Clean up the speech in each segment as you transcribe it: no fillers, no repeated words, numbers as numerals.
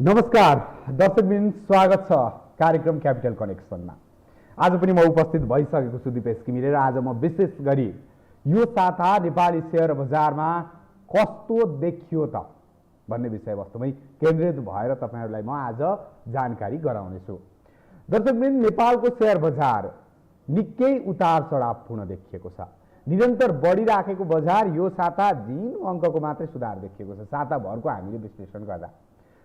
नमस्कार दर्शकबिन, स्वागत छ कार्यक्रम क्यापिटल कनेक्सनमा। आज पनि म उपस्थित भइसकेको छु दिपेश किमिरे र आज म विशेष गरी यो साता नेपाली शेयर बजारमा कस्तो देखियो त भन्ने विषयवस्तुमै केन्द्रित भएर तपाईहरुलाई म आज जानकारी गराउनेछु। दर्शकबिन, नेपालको शेयर बजार निकै उतार चढावपूर्ण देखिएको छ। निरन्तर बढिराखेको बजार यो साता दिनको अङ्कको मात्रै सुधार देखिएको छ साताभरको हामीले विश्लेषण गर्दा।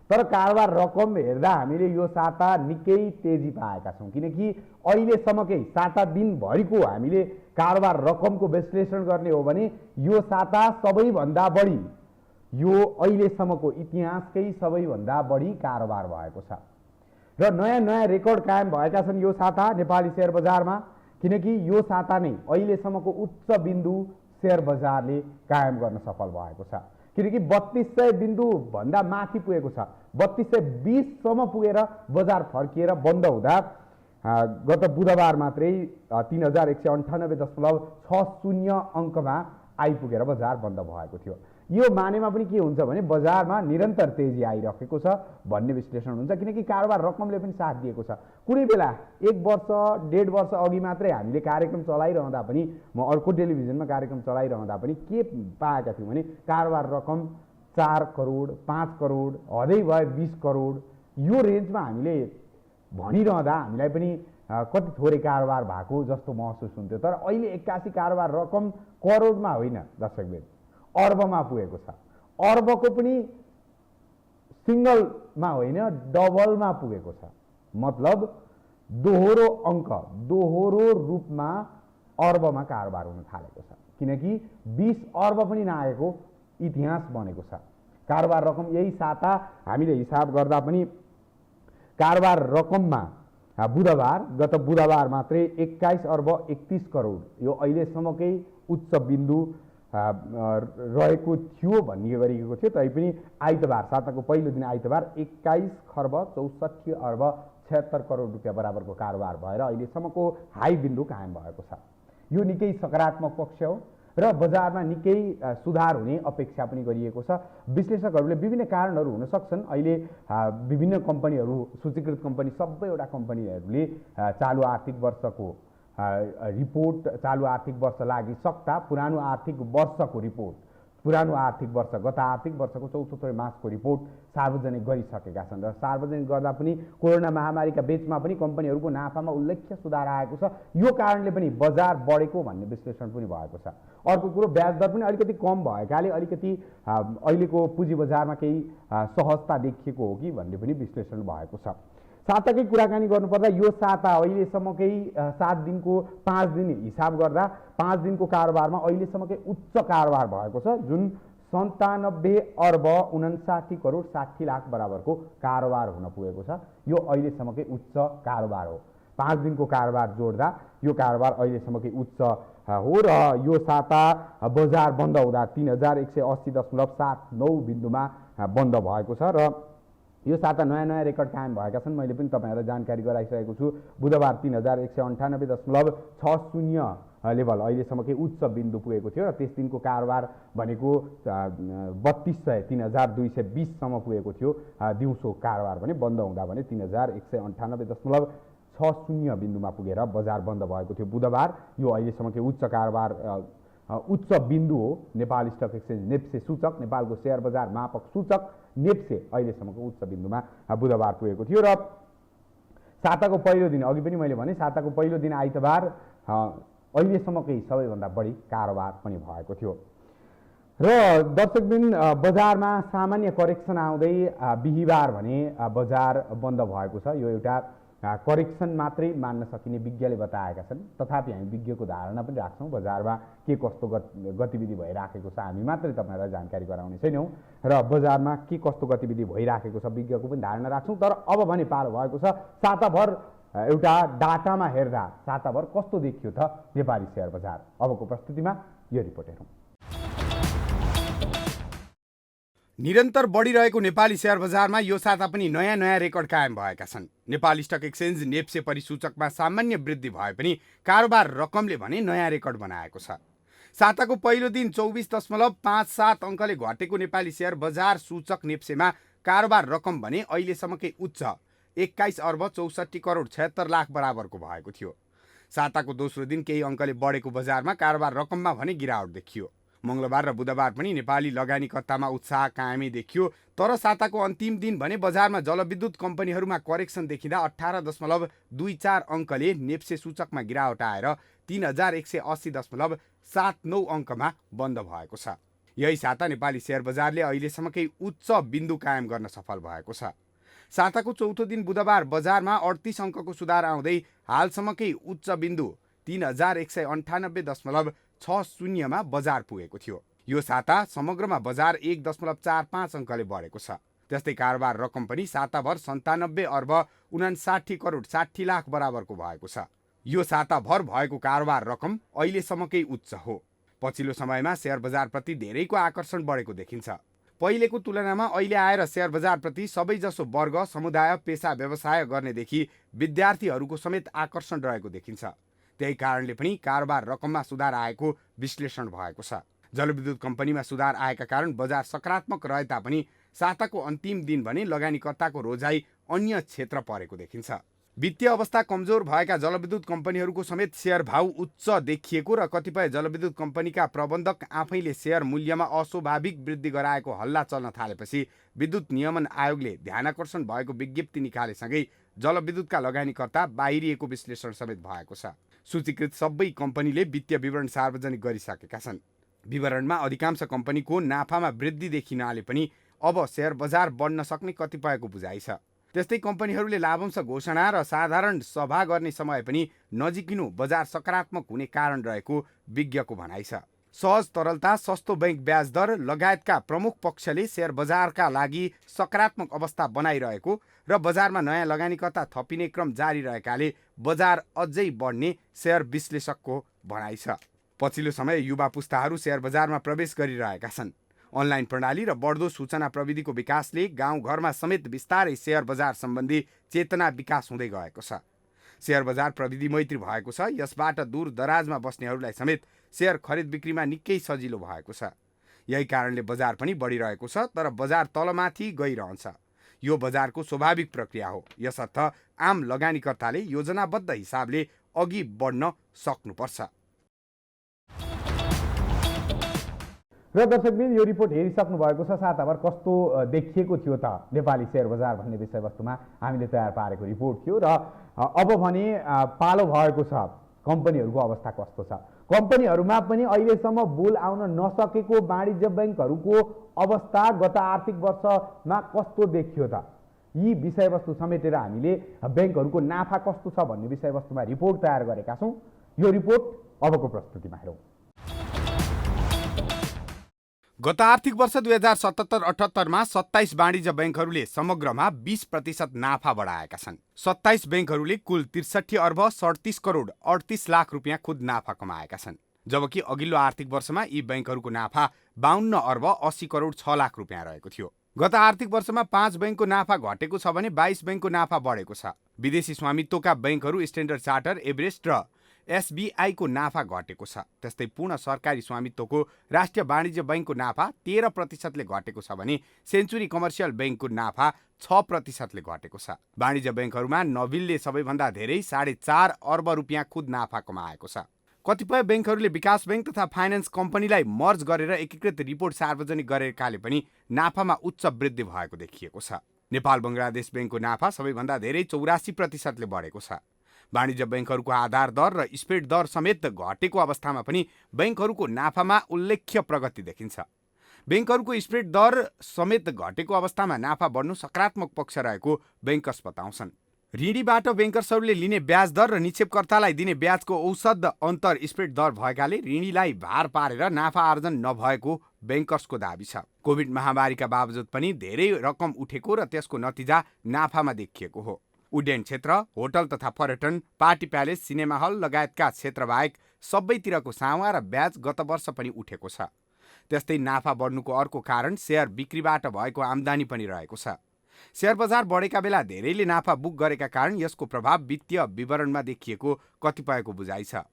तर कारोबार रकम हेर्दा हामीले यो साता निकै तेजी पाएका छौं, किनकि अहिलेसम्मकै साता दिनभरिको हामीले कारोबार रकमको विश्लेषण गर्ने हो भने यो साता सबैभन्दा बढी, यो अहिलेसम्मको इतिहासकै सबैभन्दा बढी कारोबार भएको छ र नयाँ नयाँ रेकर्ड कायम भएका छन् यो साता नेपाली शेयर बजारमा। किनकि यो साता नै अहिलेसम्मको उच्च बिन्दु शेयर बजारले कायम गर्न सफल भएको छ। किनकि 3200 बिन्दु भन्दा माथि पुगेको छ। 3220 सम्म पुगेर बजार फर्किएर बन्द हुँदा गत बुधबार मात्रै 3198.60 अङ्कमा आइपुगेर बजार बन्द भएको थियो। यो मानेमा पनि के हुन्छ भने बजारमा निरन्तर तेजी आइरहेको छ भन्ने विश्लेषण हुन्छ, किनकि कारोबार रकमले पनि साथ दिएको छ। कुनै बेला 1 वर्ष 1.5 वर्ष अघि मात्रै हामीले कार्यक्रम चलाइरहँदा पनि, म अर्को टेलिभिजनमा कार्यक्रम चलाइरहँदा पनि के पाएका थियौँ भने कारोबार रकम 4 करोड 5 करोड हदै भए 20 करोड यो रेन्जमा हामीले भनिरहँदा हामीलाई पनि कति थोरै कारोबार भएको जस्तो महसुस हुन्थ्यो। तर अहिले 81 कारोबार रकम करोडमा होइन दर्शकबिन, अर्बमा पुगेको छ। अर्बको पनि सिंगलमा होइन डबलमा पुगेको छ। मतलब दोहोरो अङ्क, दोहोरो रूपमा अर्बमा कारोबार हुन थालेको छ। किनकि 20 अर्ब पनि नआएको इतिहास बनेको छ। कारोबार रकम यही साता हामीले हिसाब गर्दा पनि कारोबार रकममा गत बुधबार मात्रै 21 अर्ब 31 करोड यो अहिलेसम्मकै उच्च बिन्दु रहेको थियो भन्ने गरिएको थियो। तैपनि आइतबार, साताको पहिलो दिन आइतबार 21 खर्ब 64 अर्ब 76 करोड रुपियाँ बराबरको कारोबार भएर अहिलेसम्मको हाई बिन्दु कायम भएको छ। यो निकै सकारात्मक पक्ष हो र बजारमा निकै सुधार हुने अपेक्षा पनि गरिएको छ। विश्लेषकहरूले विभिन्न कारणहरू हुन सक्छन्। अहिले विभिन्न कम्पनीहरू, सूचीकृत कम्पनी सबैवटा कम्पनीहरूले चालु आर्थिक वर्षको रिपोर्ट, चालु आर्थिक वर्ष लागि सक्दा पुरानो आर्थिक वर्षको रिपोर्ट, पुरानो आर्थिक वर्ष गत आर्थिक वर्षको चौथो त्रैमासको रिपोर्ट सार्वजनिक गरिसकेका छन् र सार्वजनिक गर्दा पनि कोरोना महामारीका बीचमा पनि कम्पनीहरूको नाफामा उल्लेख्य सुधार आएको छ। यो कारणले पनि बजार बढेको भन्ने विश्लेषण पनि भएको छ। अर्को कुरो, ब्याज दर पनि अलिकति कम भएकाले अलिकति अहिलेको पुँजी बजारमा केही सहजता देखिएको हो कि भन्ने पनि विश्लेषण भएको छ। साताकै कुराकानी गर्नुपर्दा यो साता अहिलेसम्मकै 7 दिनको 5 दिन हिसाब गर्दा 5 दिनको कारोबारमा अहिलेसम्मकै उच्च कारोबार भएको छ, जुन 97 अर्ब 59 करोड 60 लाख बराबरको कारोबार हुन पुगेको छ। यो अहिलेसम्मकै उच्च कारोबार हो। 5 दिनको कारोबार जोड्दा यो कारोबार अहिलेसम्मकै उच्च हो र यो साता बजार बन्द हुँदा 3180.79 बिन्दुमा बन्द भएको छ र यो साता नयाँ नयाँ रेकर्ड कायम भएका छन्। मैले पनि तपाईहरुलाई जानकारी गराइसकेको छु। बुधबार 3198.60 लेभल अहिलेसम्मकै उच्च बिन्दु पुगेको थियो र त्यस दिनको कारोबार भनेको 3220 सम्म पुगेको थियो। दिउँसो कारोबार भने बन्द हुँदा भने 3198.60 बिन्दुमा पुगेर बजार बन्द भएको थियो बुधबार। यो अहिलेसम्मकै उच्च कारोबार, उच्च बिन्दु हो। नेपाल स्टक एक्सचेन्ज नेप्से सूचक, नेपालको शेयर बजार मापक सूचक नेप्से अहिलेसम्मको उच्च बिन्दुमा बुधबार पुगेको थियो। र साताको पहिलो दिन, अघि पनि मैले भने, साताको पहिलो दिन आइतबार अहिलेसम्मकै सबैभन्दा बढी कारोबार पनि भएको थियो। र दर्शकबिन, बजारमा सामान्य करेक्सन आउँदै बिहीबार भने बजार बन्द भएको छ। यो एउटा करेक्सन मात्रै मान्न सकिने विज्ञले बताएका छन्। तथापि हामी विज्ञको धारणा पनि राख्छौँ। बजारमा के कस्तो गतिविधि भइराखेको छ हामी मात्रै तपाईहरुलाई जानकारी गराउने छैनौँ र बजारमा के कस्तो गतिविधि भइराखेको छ विज्ञको पनि धारणा राख्छौँ। तर अब भने पालो भएको छ साताभर एउटा डाटामा हेर्दा साताभर कस्तो देखियो त नेपाली शेयर बजार। अबको प्रस्तुतिमा यो रिपोर्ट हेरौँ। निरन्तर बढिरहेको नेपाली शेयर बजारमा यो साता पनि नयाँ नयाँ रेकर्ड कायम भएका छन्। नेपाल स्टक एक्सचेन्ज नेप्से परिसूचकमा सामान्य वृद्धि भए पनि कारोबार रकमले भने नयाँ रेकर्ड बनाएको छ। साताको पहिलो दिन 24.57 अङ्कले घटेको नेपाली शेयर बजार सूचक नेप्सेमा कारोबार रकम भने अहिलेसम्मकै उच्च 21 अर्ब 64 करोड 76 लाख बराबरको भएको थियो। साताको दोस्रो दिन केही अङ्कले बढेको बजारमा कारोबार रकममा भने गिरावट देखियो। मङ्गलबार र बुधबार पनि नेपाली लगानीकर्तामा उत्साह कायमै देखियो, तर साताको अन्तिम दिन भने बजारमा जलविद्युत कम्पनीहरूमा करेक्सन देखिँदा 18.24 अङ्कले नेप्से सूचकमा गिरावट आएर 3180.79 अङ्कमा बन्द भएको छ। यही साता नेपाली सेयर बजारले अहिलेसम्मकै उच्च बिन्दु कायम गर्न सफल भएको छ। साताको चौथो दिन बुधबार बजारमा 38 अङ्कको सुधार आउँदै हालसम्मकै उच्च बिन्दु 3198.60 मा बजार पुगेको थियो। यो साता समग्रमा बजार 1.45 अङ्कले बढेको छ। त्यस्तै कारोबार रकम पनि साताभर 97 अर्ब 59 करोड 60 लाख बराबरको भएको छ। यो साताभर भएको कारोबार रकम अहिलेसम्मकै उच्च हो। पछिल्लो समयमा सेयर बजारप्रति धेरैको आकर्षण बढेको देखिन्छ। पहिलेको तुलनामा अहिले आएर सेयर बजारप्रति सबैजसो वर्ग, समुदाय, पेसा, व्यवसाय गर्नेदेखि विद्यार्थीहरूको समेत आकर्षण रहेको देखिन्छ। त्यही कारणले पनि कारोबार रकममा सुधार आएको विश्लेषण भएको छ। जलविद्युत कम्पनीमा सुधार आएका कारण बजार सकारात्मक रहे तापनि साताको अन्तिम दिन भने लगानीकर्ताको रोजाइ अन्य क्षेत्र परेको देखिन्छ। वित्तीय अवस्था कमजोर भएका जलविद्युत कम्पनीहरूको समेत सेयर भाउ उच्च देखिएको र कतिपय जलविद्युत कम्पनीका प्रबन्धक आफैले सेयर मूल्यमा अस्वाभाविक वृद्धि गराएको हल्ला चल्न थालेपछि विद्युत नियमन आयोगले ध्यानाकर्षण भएको विज्ञप्ति निकालेसँगै जलविद्युतका लगानीकर्ता बाहिरिएको विश्लेषण समेत भएको छ। सूचीकृत सबै कम्पनीले वित्तीय विवरण सार्वजनिक गरिसकेका छन्। विवरणमा अधिकांश कम्पनीको नाफामा वृद्धि देखिनाले पनि अब सेयर बजार बढ्न सक्ने कतिपयको बुझाइ छ। त्यस्तै कम्पनीहरूले लाभांश घोषणा र साधारण सभा गर्ने समय पनि नजिकिनु बजार सकारात्मक हुने कारण रहेको विज्ञको भनाइ छ। सहज तरलता, सस्तो बैंक ब्याज दर लगायतका प्रमुख पक्षले सेयर बजारका लागि सकारात्मक अवस्था बनाइरहेको र बजारमा नयाँ लगानीकर्ता थपिने क्रम जारी रहेकाले बजार अझै बढ्ने सेयर विश्लेषकको भनाइ छ। पछिल्लो समय युवा पुस्ताहरू सेयर बजारमा प्रवेश गरिरहेका छन्। अनलाइन प्रणाली र बढ्दो सूचना प्रविधिको विकासले गाउँघरमा समेत बिस्तारै सेयर बजार सम्बन्धी चेतना विकास हुँदै गएको छ। सेयर बजार प्रविधि मैत्री भएको छ। यसबाट दूर दराजमा बस्नेहरूलाई समेत सेयर खरिद बिक्रीमा निकै सजिलो भएको छ। यही कारणले बजार पनि बढिरहेको छ, तर बजार तलमाथि गइरहन्छ। यो बजारको स्वाभाविक प्रक्रिया हो। यसर्थ आम लगानीकर्ताले योजनाबद्ध हिसाबले अघि बढ्न सक्नुपर्छ। र दर्शकबिन, यो रिपोर्ट हेरिसक्नु भएको छ। साताभर कस्तो देखिएको थियो त नेपाली सेयर बजार भन्ने विषयवस्तुमा हामीले तयार पारेको रिपोर्ट थियो। र अब भने पालो भएको छ कम्पनीहरूको अवस्था कस्तो छ। कम्पनीहरूमा पनि अहिलेसम्म बोल आउन नसकेको वाणिज्य बैङ्कहरूको अवस्था गत आर्थिक वर्षमा कस्तो देखियो त, यी विषयवस्तु समेटेर हामीले बैङ्कहरूको नाफा कस्तो छ भन्ने विषयवस्तुमा रिपोर्ट तयार गरेका छौँ। यो रिपोर्ट अबको प्रस्तुतिमा हेरौँ। गत आर्थिक वर्ष 2077-78 मा 27 वाणिज्य बैङ्कहरूले समग्रमा 20% नाफा बढाएका छन्। 27 बैङ्कहरूले कुल 63 अर्ब 37 करोड 38 लाख रुपियाँ खुद नाफा कमाएका छन्, जबकि अघिल्लो आर्थिक वर्षमा यी बैङ्कहरूको नाफा 52 अर्ब 80 करोड 6 लाख रुपियाँ रहेको थियो। गत आर्थिक वर्षमा 5 बैङ्कको नाफा घटेको छ भने 22 बैङ्कको नाफा बढेको छ। विदेशी स्वामित्वका बैङ्कहरू स्ट्यान्डर्ड चार्टर, एभरेस्ट र SBI को नाफा घटेको छ। त्यस्तै पूर्ण सरकारी स्वामित्वको राष्ट्रिय वाणिज्य बैङ्कको नाफा 13%ले घटेको छ भने सेन्चुरी कमर्सियल बैङ्कको नाफा 6%ले घटेको छ। वाणिज्य बैङ्कहरूमा नबिलले सबैभन्दा धेरै 4.5 अर्ब रुपियाँ खुद नाफा कमाएको छ। कतिपय बैङ्कहरूले विकास बैङ्क तथा फाइनान्स कम्पनीलाई मर्ज गरेर एकीकृत रिपोर्ट सार्वजनिक गरेकाले पनि नाफामा उच्च वृद्धि भएको देखिएको छ। नेपाल बङ्गलादेश बैङ्कको नाफा सबैभन्दा धेरै 84%ले बढेको छ। वाणिज्य बैङ्कहरूको आधार दर र स्प्रेड दर समेत घटेको अवस्थामा पनि बैङ्कहरूको नाफामा उल्लेख्य प्रगति देखिन्छ। बैङ्कहरूको स्प्रेड दर समेत घटेको अवस्थामा नाफा बढ्नु सकारात्मक पक्ष रहेको बैङ्कर्स बताउँछन्। ऋणीबाट बैङ्कर्सहरूले लिने ब्याज दर र निक्षेपकर्तालाई दिने ब्याजको औसत अन्तर स्प्रेड दर भएकाले ऋणीलाई भार पारेर नाफा आर्जन नभएको बैङ्कर्सको दाबी छ। कोभिड महामारीका बावजुद पनि धेरै रकम उठेको र त्यसको नतिजा नाफामा देखिएको हो। उड्डयन क्षेत्र, होटल तथा पर्यटन, पार्टी प्यालेस, सिनेमा हल लगायतका क्षेत्रबाहेक सबैतिरको सावा र ब्याज गत वर्ष पनि उठेको छ। त्यस्तै नाफा बढ्नुको अर्को कारण सेयर बिक्रीबाट भएको आम्दानी पनि रहेको छ। सेयर बजार बढेका बेला धेरैले नाफा बुक गरेका कारण यसको प्रभाव वित्तीय विवरणमा देखिएको कतिपयको बुझाइ छ।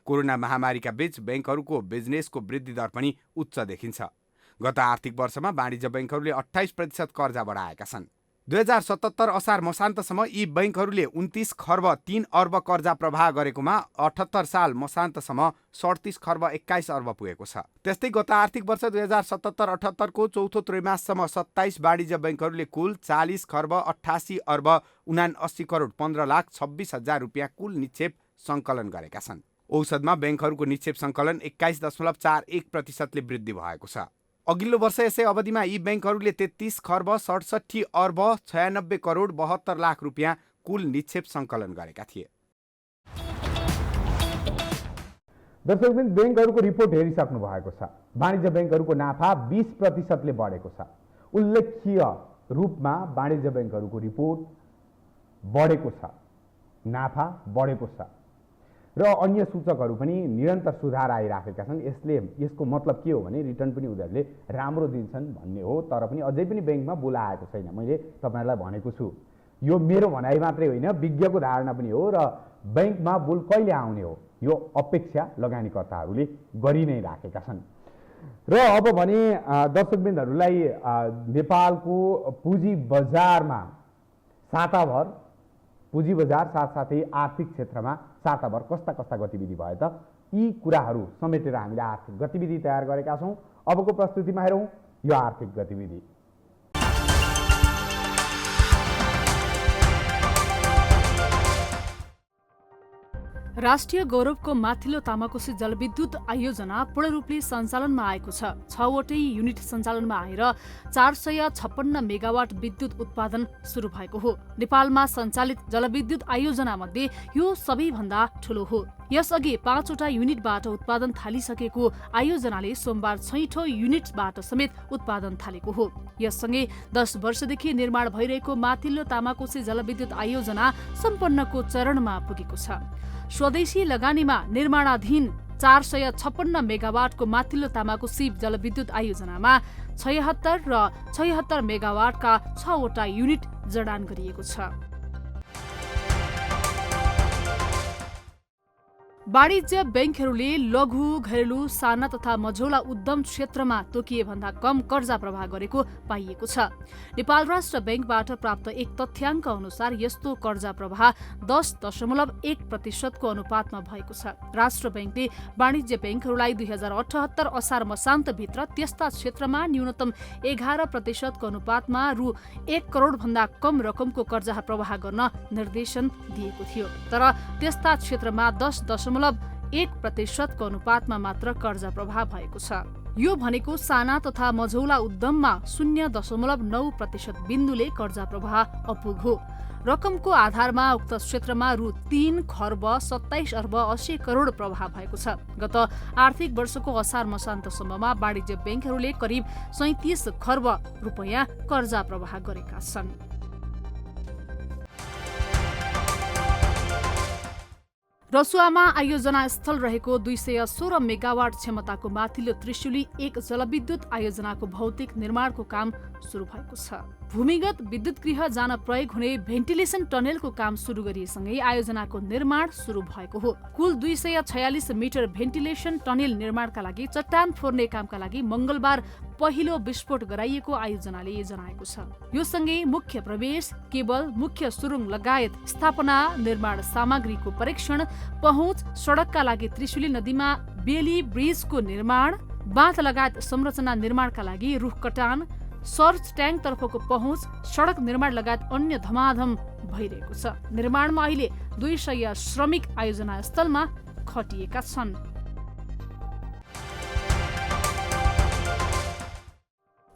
कोरोना महामारीका बीच बैङ्कहरूको बिजनेसको वृद्धि दर पनि उच्च देखिन्छ। गत आर्थिक वर्षमा वाणिज्य बैंकहरूले 28% कर्जा बढाएका छन्। 2077 असार मसान्तसम्म यी बैंकहरूले 29 खर्ब 3 अर्ब कर्जा प्रवाह गरेकोमा 78 साल मसान्तसम्म 37 खर्ब 21 अर्ब पुगेको छ। त्यस्तै गत आर्थिक वर्ष 2077-78 को चौथो त्रैमाससम्म 27 वाणिज्य बैंकहरूले कुल 40 खर्ब 88 अर्ब 79 करोड 15 लाख 26 हजार रुपियाँ कुल निक्षेप सङ्कलन गरेका छन्। औसतमा बैंकहरूको निक्षेप सङ्कलन 21.41% वृद्धि भएको छ। अघिल्लो वर्ष यसै अवधिमा यी बैंकहरूले 33 खर्ब 67 अर्ब 96 करोड 72 लाख रुपियाँ कुल निक्षेप सङ्कलन गरेका थिए। दर्शकबिन, बैंकहरूको रिपोर्ट हेरिसक्नु भएको छ। वाणिज्य बैंकहरूको नाफा 20%ले बढेको छ। उल्लेख्य रूपमा वाणिज्य बैंकहरूको रिपोर्ट बढेको छ, नाफा बढेको छ र अन्य सूचकहरू पनि निरन्तर सुधार आइराखेका छन्। यसको मतलब के हो भने रिटर्न पनि उनीहरूले राम्रो दिन्छन् भन्ने हो। तर पनि अझै पनि बैंकमा बुल आएको छैन। मैले तपाईँहरूलाई भनेको छु, यो मेरो भनाइ मात्रै होइन, विज्ञको धारणा पनि हो र बैंकमा बुल कहिले आउने हो यो अपेक्षा लगानीकर्ताहरूले गरि नै राखेका छन्। र अब भने दर्शकबिन्दहरूलाई नेपालको पुँजी बजारमा साताभर पुँजी बजार साथसाथै आर्थिक क्षेत्रमा साताभर कस्ता कस्ता गतिविधि भए त, यी कुराहरू समेटेर हामीले आर्थिक गतिविधि तयार गरेका छौँ। अबको प्रस्तुतिमा हेरौँ यो आर्थिक गतिविधि। राष्ट्रिय गौरवको माथिल्लो तामाकोसी जलविद्युत आयोजना पूर्ण रूपले सञ्चालनमा आएको छ। 6वटै युनिट सञ्चालनमा आएर 456 मेगावाट विद्युत उत्पादन सुरु भएको हो। नेपालमा सञ्चालित जलविद्युत आयोजनामध्ये यो सबैभन्दा ठूलो हो। यसअघि 5वटा युनिटबाट उत्पादन थालिसकेको आयोजनाले सोमबार 6औं युनिटबाट समेत उत्पादन थालेको हो। यससँगै 10 वर्षदेखि निर्माण भइरहेको माथिल्लो तामाकोसी जलविद्युत आयोजना सम्पन्नको चरणमा पुगेको छ। स्वदेशी लगानीमा निर्माणाधीन 456 मेगावाटको माथिल्लो तामाकोसी जलविद्युत आयोजनामा 76 र 76 मेगावाटका 6वटा युनिट जडान गरिएको छ। वाणिज्य बैंकहरूले लघु, घरेलु, साना तथा मझौला उद्यम क्षेत्रमा तोकिए भन्दा कम कर्जा प्रवाह गरेको पाइएको छ। नेपाल राष्ट्र बैंकबाट प्राप्त एक तथ्याङ्क अनुसार यस्तो कर्जा प्रवाह 10.1% को अनुपातमा भएको छ। राष्ट्र बैंकले वाणिज्य बैंकहरूलाई 2078 असार मसान्तभित्र त्यस्ता क्षेत्रमा न्यूनतम 11% को अनुपातमा रु 1 करोड भन्दा कम रकमको कर्जा प्रवाह गर्न निर्देशन दिएको थियो। तर त्यस्ता क्षेत्रमा 10.1% को अनुपातमा मात्र कर्जा प्रवाह भएको छ। यो भनेको साना तथा मझौला उद्यममा 0.9% बिन्दुले कर्जा प्रवाह अपुग हो। रकमको आधारमा उक्त क्षेत्रमा रु 3 खर्ब 27 अर्ब 80 करोड प्रवाह भएको छ। गत आर्थिक वर्षको असार मसान्तसम्ममा वाणिज्य बैंकहरूले करिब 37 खर्ब रुपैयाँ कर्जा प्रवाह गरेका छन्। रसुवामा आयोजना स्थल रहेको 216 मेगावाट क्षमताको माथिल्लो त्रिशुली 1 जलविद्युत आयोजनाको भौतिक निर्माणको काम सुरु भएको छ। भूमिगत विद्युत गृह जान प्रयोग हुने भेन्टिलेसन टनेलको काम सुरु गरिएसँगै आयोजनाको निर्माण सुरु भएको हो। कुल 246 मिटर भेन्टिलेसन टनेल निर्माणका लागि चट्टान फोर्ने कामका लागि मंगलबार पहिलो विस्फोट गराइएको आयोजनाले जनाएको छ। यो सँगै मुख्य प्रवेश, केबल, मुख्य सुरुङ लगायत स्थापना, निर्माण सामग्रीको परीक्षण, पहुँच, सडकका लागि त्रिशुली नदीमा बेली ब्रिजको निर्माण, बाँध लगायत संरचना निर्माणका लागि रुख कटान, सर्च ट्याङ्क तर्फको पहुँच, सडक निर्माण लगायत अन्य धमाधम भइरहेको छ। निर्माणमा अहिले 200 श्रमिक आयोजना स्थलमा खटिएका छन्।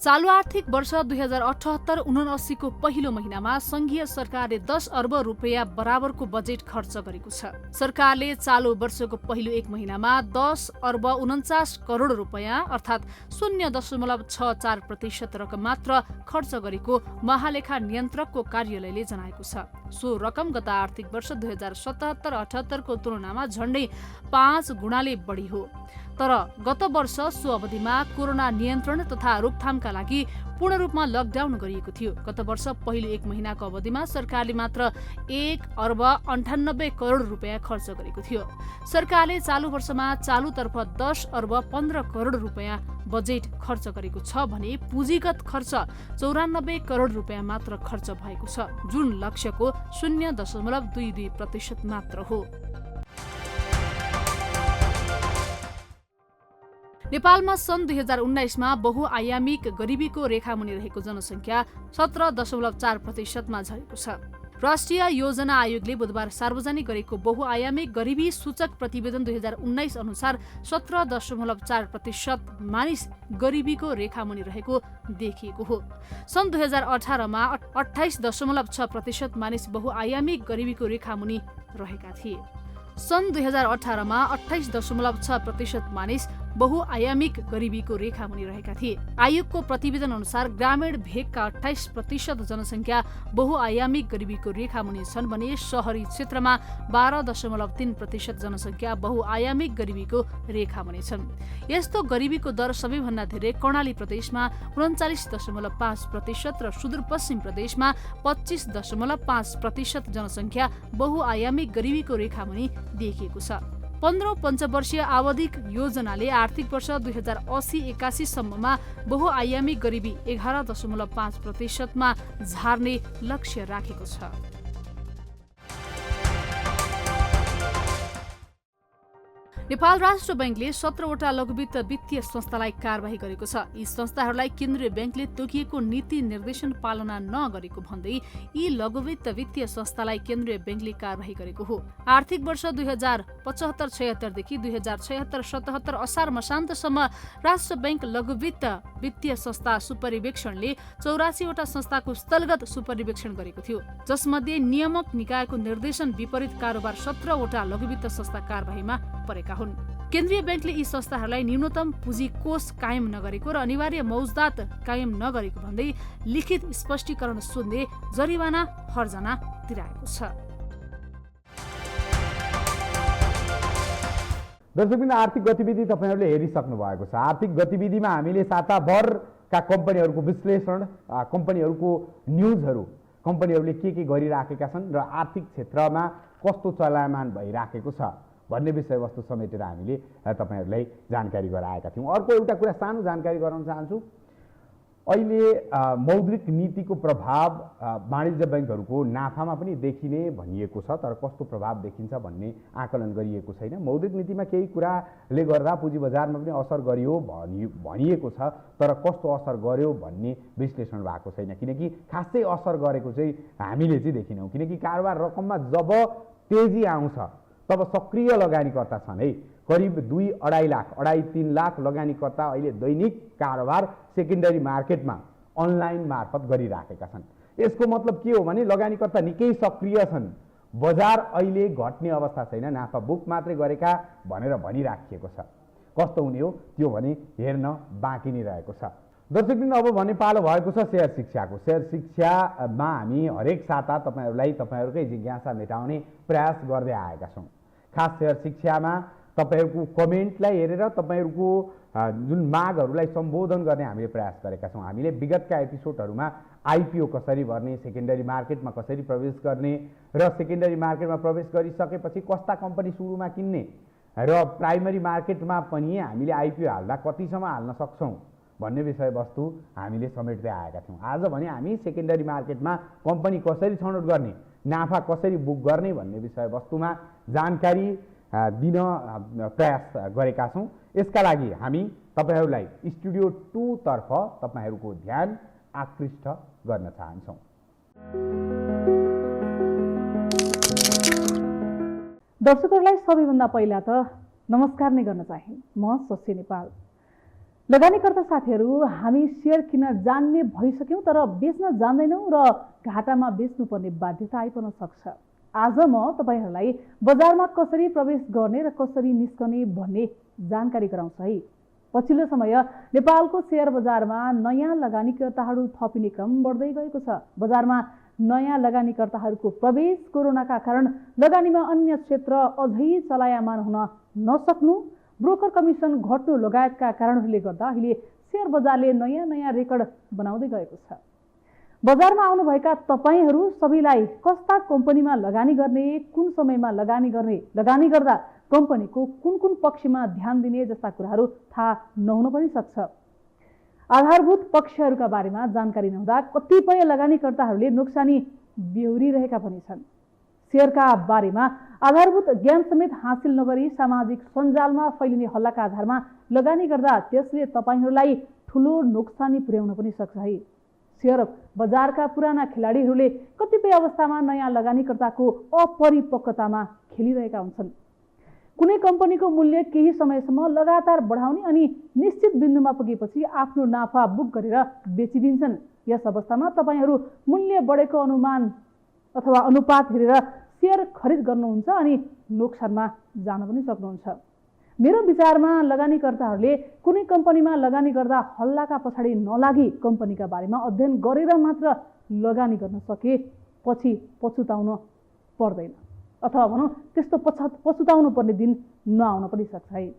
चालु आर्थिक वर्ष 2078-79 को पहिलो महिनामा संघीय सरकारले 10 अर्ब रुपैयाँ बराबरको बजेट खर्च गरेको छ। सरकारले चालु वर्षको पहिलो एक महिनामा 10 अर्ब 49 करोड रुपैयाँ अर्थात् 0.64% रकम मात्र खर्च गरेको महालेखा नियन्त्रकको कार्यालयले जनाएको छ। सो रकम गत आर्थिक वर्ष 2077-78 को तुलनामा झण्डै 5 गुणाले बढी हो। तर गत वर्ष सो अवधिमा कोरोना नियन्त्रण तथा रोकथामका लागि पूर्ण रूपमा लकडाउन गरिएको थियो। गत वर्ष पहिलो 1 महिनाको अवधिमा सरकारले मात्र 1 अर्ब 98 करोड रुपियाँ खर्च गरेको थियो। सरकारले चालु वर्षमा चालुतर्फ 10 अर्ब 15 करोड रुपियाँ बजेट खर्च गरेको छ भने पुँजीगत खर्च 94 करोड रुपियाँ मात्र खर्च भएको छ, जुन लक्ष्यको 0.22% मात्र हो। नेपालमा सन् 2019मा बहुआयामिक गरिबीको रेखामुनि रहेको जनसङ्ख्या 17.4%मा झरेको छ। राष्ट्रिय योजना आयोगले बुधबार सार्वजनिक गरेको बहुआयामिक गरिबी सूचक प्रतिवेदन 2019 अनुसार 17.4% मानिस गरिबीको रेखामुनि रहेको देखिएको हो। सन् 2018मा 28.6% मानिस बहुआयामिक गरिबीको रेखामुनि रहेका थिए। सन् 2018मा 28.6% मानिस बहुआयामिक गरिबीको रेखामुनि रहेका थिए। आयोगको प्रतिवेदन अनुसार ग्रामीण भेगका 28% जनसङ्ख्या बहुआयामिक गरिबीको रेखामुनि छन् भने शहरी क्षेत्रमा 12.3% जनसङ्ख्या बहुआयामिक गरिबीको रेखामुनि छन्। यस्तो गरिबीको दर सबैभन्दा धेरै कर्णाली प्रदेशमा 39.5% र सुदूरपश्चिम प्रदेशमा 25.5% जनसङ्ख्या बहुआयामिक गरिबीको रेखामुनि देखिएको छ। 15औं पञ्चवर्षीय आवधिक योजनाले आर्थिक वर्ष 2080-81 सम्ममा बहुआयामिक गरिबी 11.5%मा झार्ने लक्ष्य राखेको छ। नेपाल राष्ट्र बैंकले 17वटा लघुवित्त वित्तीय संस्थालाई कारबाही गरेको छ। यी संस्थाहरूलाई केन्द्रीय बैंकले तोकिएको नीति निर्देशन पालना नगरेको भन्दै यी लघुवित्त वित्तीय संस्थालाई केन्द्रीय बैंकले कारबाही गरेको हो। आर्थिक वर्ष 2075-76 देखि 2076-77 असार मसान्तसम्म राष्ट्र बैंक लघुवित्त वित्तीय संस्था सुपरिवेक्षणले 84वटा संस्थाको स्थलगत सुपरिवेक्षण गरेको थियो, जसमध्ये नियामक निकायको निर्देशन विपरीत कारोबार 17वटा लघुवित्त संस्था कारबाहीमा परेका हुन्। केन्द्रीय बैंकले यी संस्थाहरूलाई न्यूनतम पुँजी कोष कायम नगरेको र अनिवार्य मौजदात कायम नगरेको भन्दै लिखित स्पष्टीकरण सोध्ने जरिवाना हर्जना तिराएको छ। दर्शकबिन आर्थिक गतिविधि तपाईहरूले हेरिसक्नु भएको छ। आर्थिक गतिविधिमा हामीले साताभरका कम्पनीहरूको विश्लेषण, कम्पनीहरूको न्युजहरू, कम्पनीहरूले के गरिराखेका छन् र आर्थिक क्षेत्रमा कस्तो चलायमान भइराखेको छ भन्ने विषयवस्तु समेटेर हामीले तपाईहरूलाई जानकारी गराएका थियौँ। अर्को एउटा कुरा सानो जानकारी गराउन चाहन्छु। अहिले मौद्रिक नीतिको प्रभाव वाणिज्य बैंकहरूको नाफामा पनि देखिने भनिएको छ, तर कस्तो प्रभाव देखिन्छ भन्ने आकलन गरिएको छैन। मौद्रिक नीतिमा केही कुराले गर्दा पुँजी बजारमा पनि असर गर्यो भनिएको छ, तर कस्तो असर गर्यो भन्ने विश्लेषण भएको छैन, किनकि खासै असर गरेको चाहिँ हामीले चाहिँ देखिनौँ। किनकि कारोबार रकममा जब तेजी आउँछ तब सक्रिय लगानीकर्ता छन् है। करिब 2-2.5 लाख 2.5-3 लाख लगानीकर्ता अहिले दैनिक कारोबार सेकेन्डरी मार्केटमा अनलाइन मार्फत गरिराखेका छन्। यसको मतलब के हो भने लगानीकर्ता निकै सक्रिय छन्। बजार अहिले घट्ने अवस्था छैन, नाफा बुक मात्रै गरेका भनेर भनिराखिएको छ। कस्तो हुने हो त्यो भने हेर्न बाँकी नै रहेको छ। दर्शकबिन अब भने पालो भएको छ शेयर शिक्षाको। शेयर शिक्षामा हामी हरेक साता तपाईहरूलाई तपाईहरूकै जिज्ञासा मेटाउने प्रयास गर्दै आएका छौँ। खास शेयर शिक्षामा तपाईहरूको कमेन्टलाई हेरेर तपाईहरूको जुन मागहरूलाई सम्बोधन गर्ने हामीले प्रयास गरेका छौँ। हामीले विगतका एपिसोडहरूमा आइपिओ कसरी भर्ने, सेकेन्डरी मार्केटमा कसरी प्रवेश गर्ने र सेकेन्डरी मार्केटमा प्रवेश गरिसकेपछि कस्ता कम्पनी सुरुमा किन्ने र प्राइमरी मार्केटमा पनि हामीले आइपिओ हाल्दा कतिसम्म हाल्न सक्छौँ भन्ने विषयवस्तु हामीले समेट्दै आएका थियौँ। आज भने हामी सेकेन्डरी मार्केटमा कम्पनी कसरी छनौट गर्ने, नाफा कसरी बुक गर्ने भन्ने विषयवस्तुमा जानकारी दिन प्रयास गरेका छौँ। यसका लागि हामी तपाईहरूलाई स्टुडियो 2 तर्फ तपाईहरूको ध्यान आकृष्ट गर्न चाहन्छौँ। दर्शकहरूलाई सबैभन्दा पहिला त नमस्कार नै गर्न चाहे। म शशी नेपाल। लगानीकर्ता साथीहरू, हामी सेयर किन्न जान्ने भइसक्यौँ तर बेच्न जान्दैनौँ र घाटामा बेच्नुपर्ने बाध्यता आइपर्न सक्छ। आज म तपाईहरूलाई बजारमा कसरी प्रवेश गर्ने र कसरी निस्कने भन्ने जानकारी गराउँछु है। पछिल्लो समय नेपालको शेयर बजारमा नयाँ लगानीकर्ताहरू थपिने क्रम बढ्दै गएको छ। बजारमा नयाँ लगानीकर्ताहरूको प्रवेश कोरोनाका कारण लगानीमा अन्य क्षेत्र अझै चलायमान हुन नसक्नु ब्रोकर कमिसन घट्नु लगायतका कारणहरूले गर्दा अहिले शेयर बजारले नयाँ नयाँ रेकर्ड बनाउँदै गएको छ। बजारमा आउनुभएका तपाईहरू सबैलाई कस्ता कम्पनीमा लगानी गर्ने, कुन समयमा लगानी गर्ने, लगानी गर्दा कम्पनीको कुन कुन पक्षमा ध्यान दिने जस्ता कुराहरू थाहा नहुन पनि सक्छ। आधारभूत पक्षहरूका बारेमा जानकारी नहुँदा कतिपय लगानीकर्ताहरूले नोक्सानी बेहोरिरहेका पनि छन्। शेयरका बारेमा आधारभूत ज्ञान समेत हासिल नगरी सामाजिक सञ्जालमा फैलिने हल्लाका आधारमा लगानी गर्दा त्यसले तपाईहरूलाई ठुलो नोक्सानी पुर्याउन पनि सक्छ है। शेयर बजारका पुराना खेलाडीहरूले कतिपय अवस्थामा नयाँ लगानीकर्ताको अपरिपक्वतामा खेलिरहेका हुन्छन्। कुनै कम्पनीको मूल्य केही समयसम्म लगातार बढाउने अनि निश्चित बिन्दुमा पुगेपछि आफ्नो नाफा बुक गरेर बेचिदिन्छन्। यस अवस्थामा तपाईहरू मूल्य बढेको अनुमान अथवा अनुपात हेरेर शेयर खरिद गर्नुहुन्छ अनि नोक्सानमा जान पनि सक्नुहुन्छ। मेरो विचारमा लगानीकर्ताहरूले कुनै कम्पनीमा लगानी गर्दा हल्लाका पछाडि नलागी कम्पनीका बारेमा अध्ययन गरेर मात्र लगानी गर्न सके पछि पछुताउन पर्दैन, अथवा भनौँ त्यस्तो पछुताउनु पर्ने दिन नआउन पनि सक्छ है।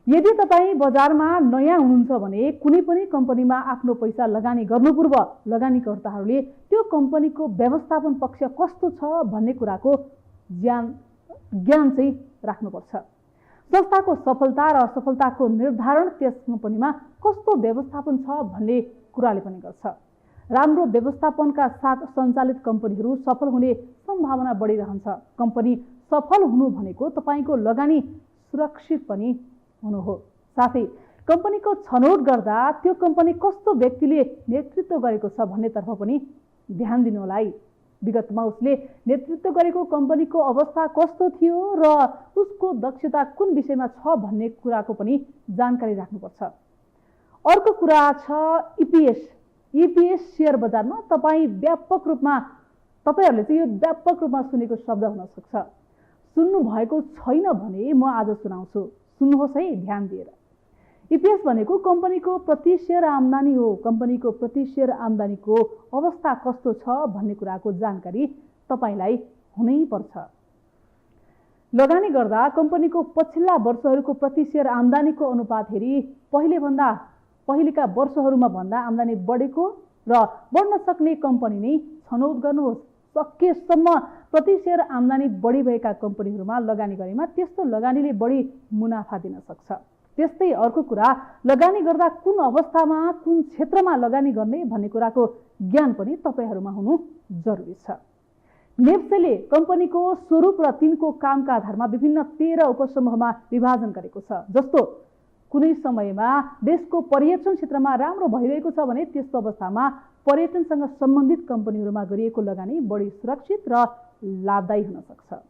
यदि तपाईँ बजारमा नयाँ हुनुहुन्छ भने कुनै पनि कम्पनीमा आफ्नो पैसा लगानी गर्नु पूर्व लगानीकर्ताहरूले त्यो कम्पनीको व्यवस्थापन पक्ष कस्तो छ भन्ने कुराको ज्ञान चाहिँ राख्नुपर्छ। संस्थाको सफलता र असफलताको निर्धारण त्यस कम्पनीमा कस्तो व्यवस्थापन छ भन्ने कुराले पनि गर्छ। राम्रो व्यवस्थापनका साथ सञ्चालित कम्पनीहरू सफल हुने सम्भावना बढिरहन्छ। कम्पनी सफल हुनु भनेको तपाईँको लगानी सुरक्षित पनि हुनु हो। साथै कम्पनीको छनौट गर्दा त्यो कम्पनी कस्तो व्यक्तिले नेतृत्व गरेको छ भन्नेतर्फ पनि ध्यान दिनु होला है। विगतमा उसले नेतृत्व गरेको कम्पनीको अवस्था कस्तो थियो र उसको दक्षता कुन विषयमा छ भन्ने कुराको पनि जानकारी राख्नुपर्छ। अर्को कुरा छ इपिएस। इपिएस शेयर बजारमा तपाईँहरूले चाहिँ यो व्यापक रूपमा सुनेको शब्द हुन सक्छ। सुन्नु भएको छैन भने म आज सुनाउँछु, सुन्नुहोस् है ध्यान दिएर। इपिएस भनेको कम्पनीको प्रति शेयर आम्दानी हो। कम्पनीको प्रति शेयर आम्दानीको अवस्था कस्तो छ भन्ने कुराको जानकारी तपाईलाई हुनै पर्छ। लगानी गर्दा कम्पनीको पछिल्ला वर्षहरूको प्रति शेयर आम्दानीको अनुपात हेरी पहिलेका वर्षहरूमा भन्दा आम्दानी बढेको र बढ्न सक्ने कम्पनी नै छनौट गर्नुहोस्। सकेसम्म प्रति शेयर आम्दानी बढी भएका कम्पनीहरूमा लगानी गरेमा त्यस्तो लगानीले बढी मुनाफा दिन सक्छ। त्यस्तै अर्को कुरा, लगानी गर्दा कुन अवस्थामा कुन क्षेत्रमा लगानी गर्ने भन्ने कुराको ज्ञान पनि तपाईहरूमा हुनु जरुरी छ। नेप्सेले कम्पनीको स्वरूप र तिनको कामका आधारमा विभिन्न 13 उपसमूहमा विभाजन गरेको छ। जस्तो कुनै समयमा देशको पर्यटन क्षेत्रमा राम्रो भइरहेको छ भने त्यस्तो अवस्थामा पर्यटनसँग सम्बन्धित कम्पनीहरूमा गरिएको लगानी बढी सुरक्षित र लाभदायी हुन सक्छ।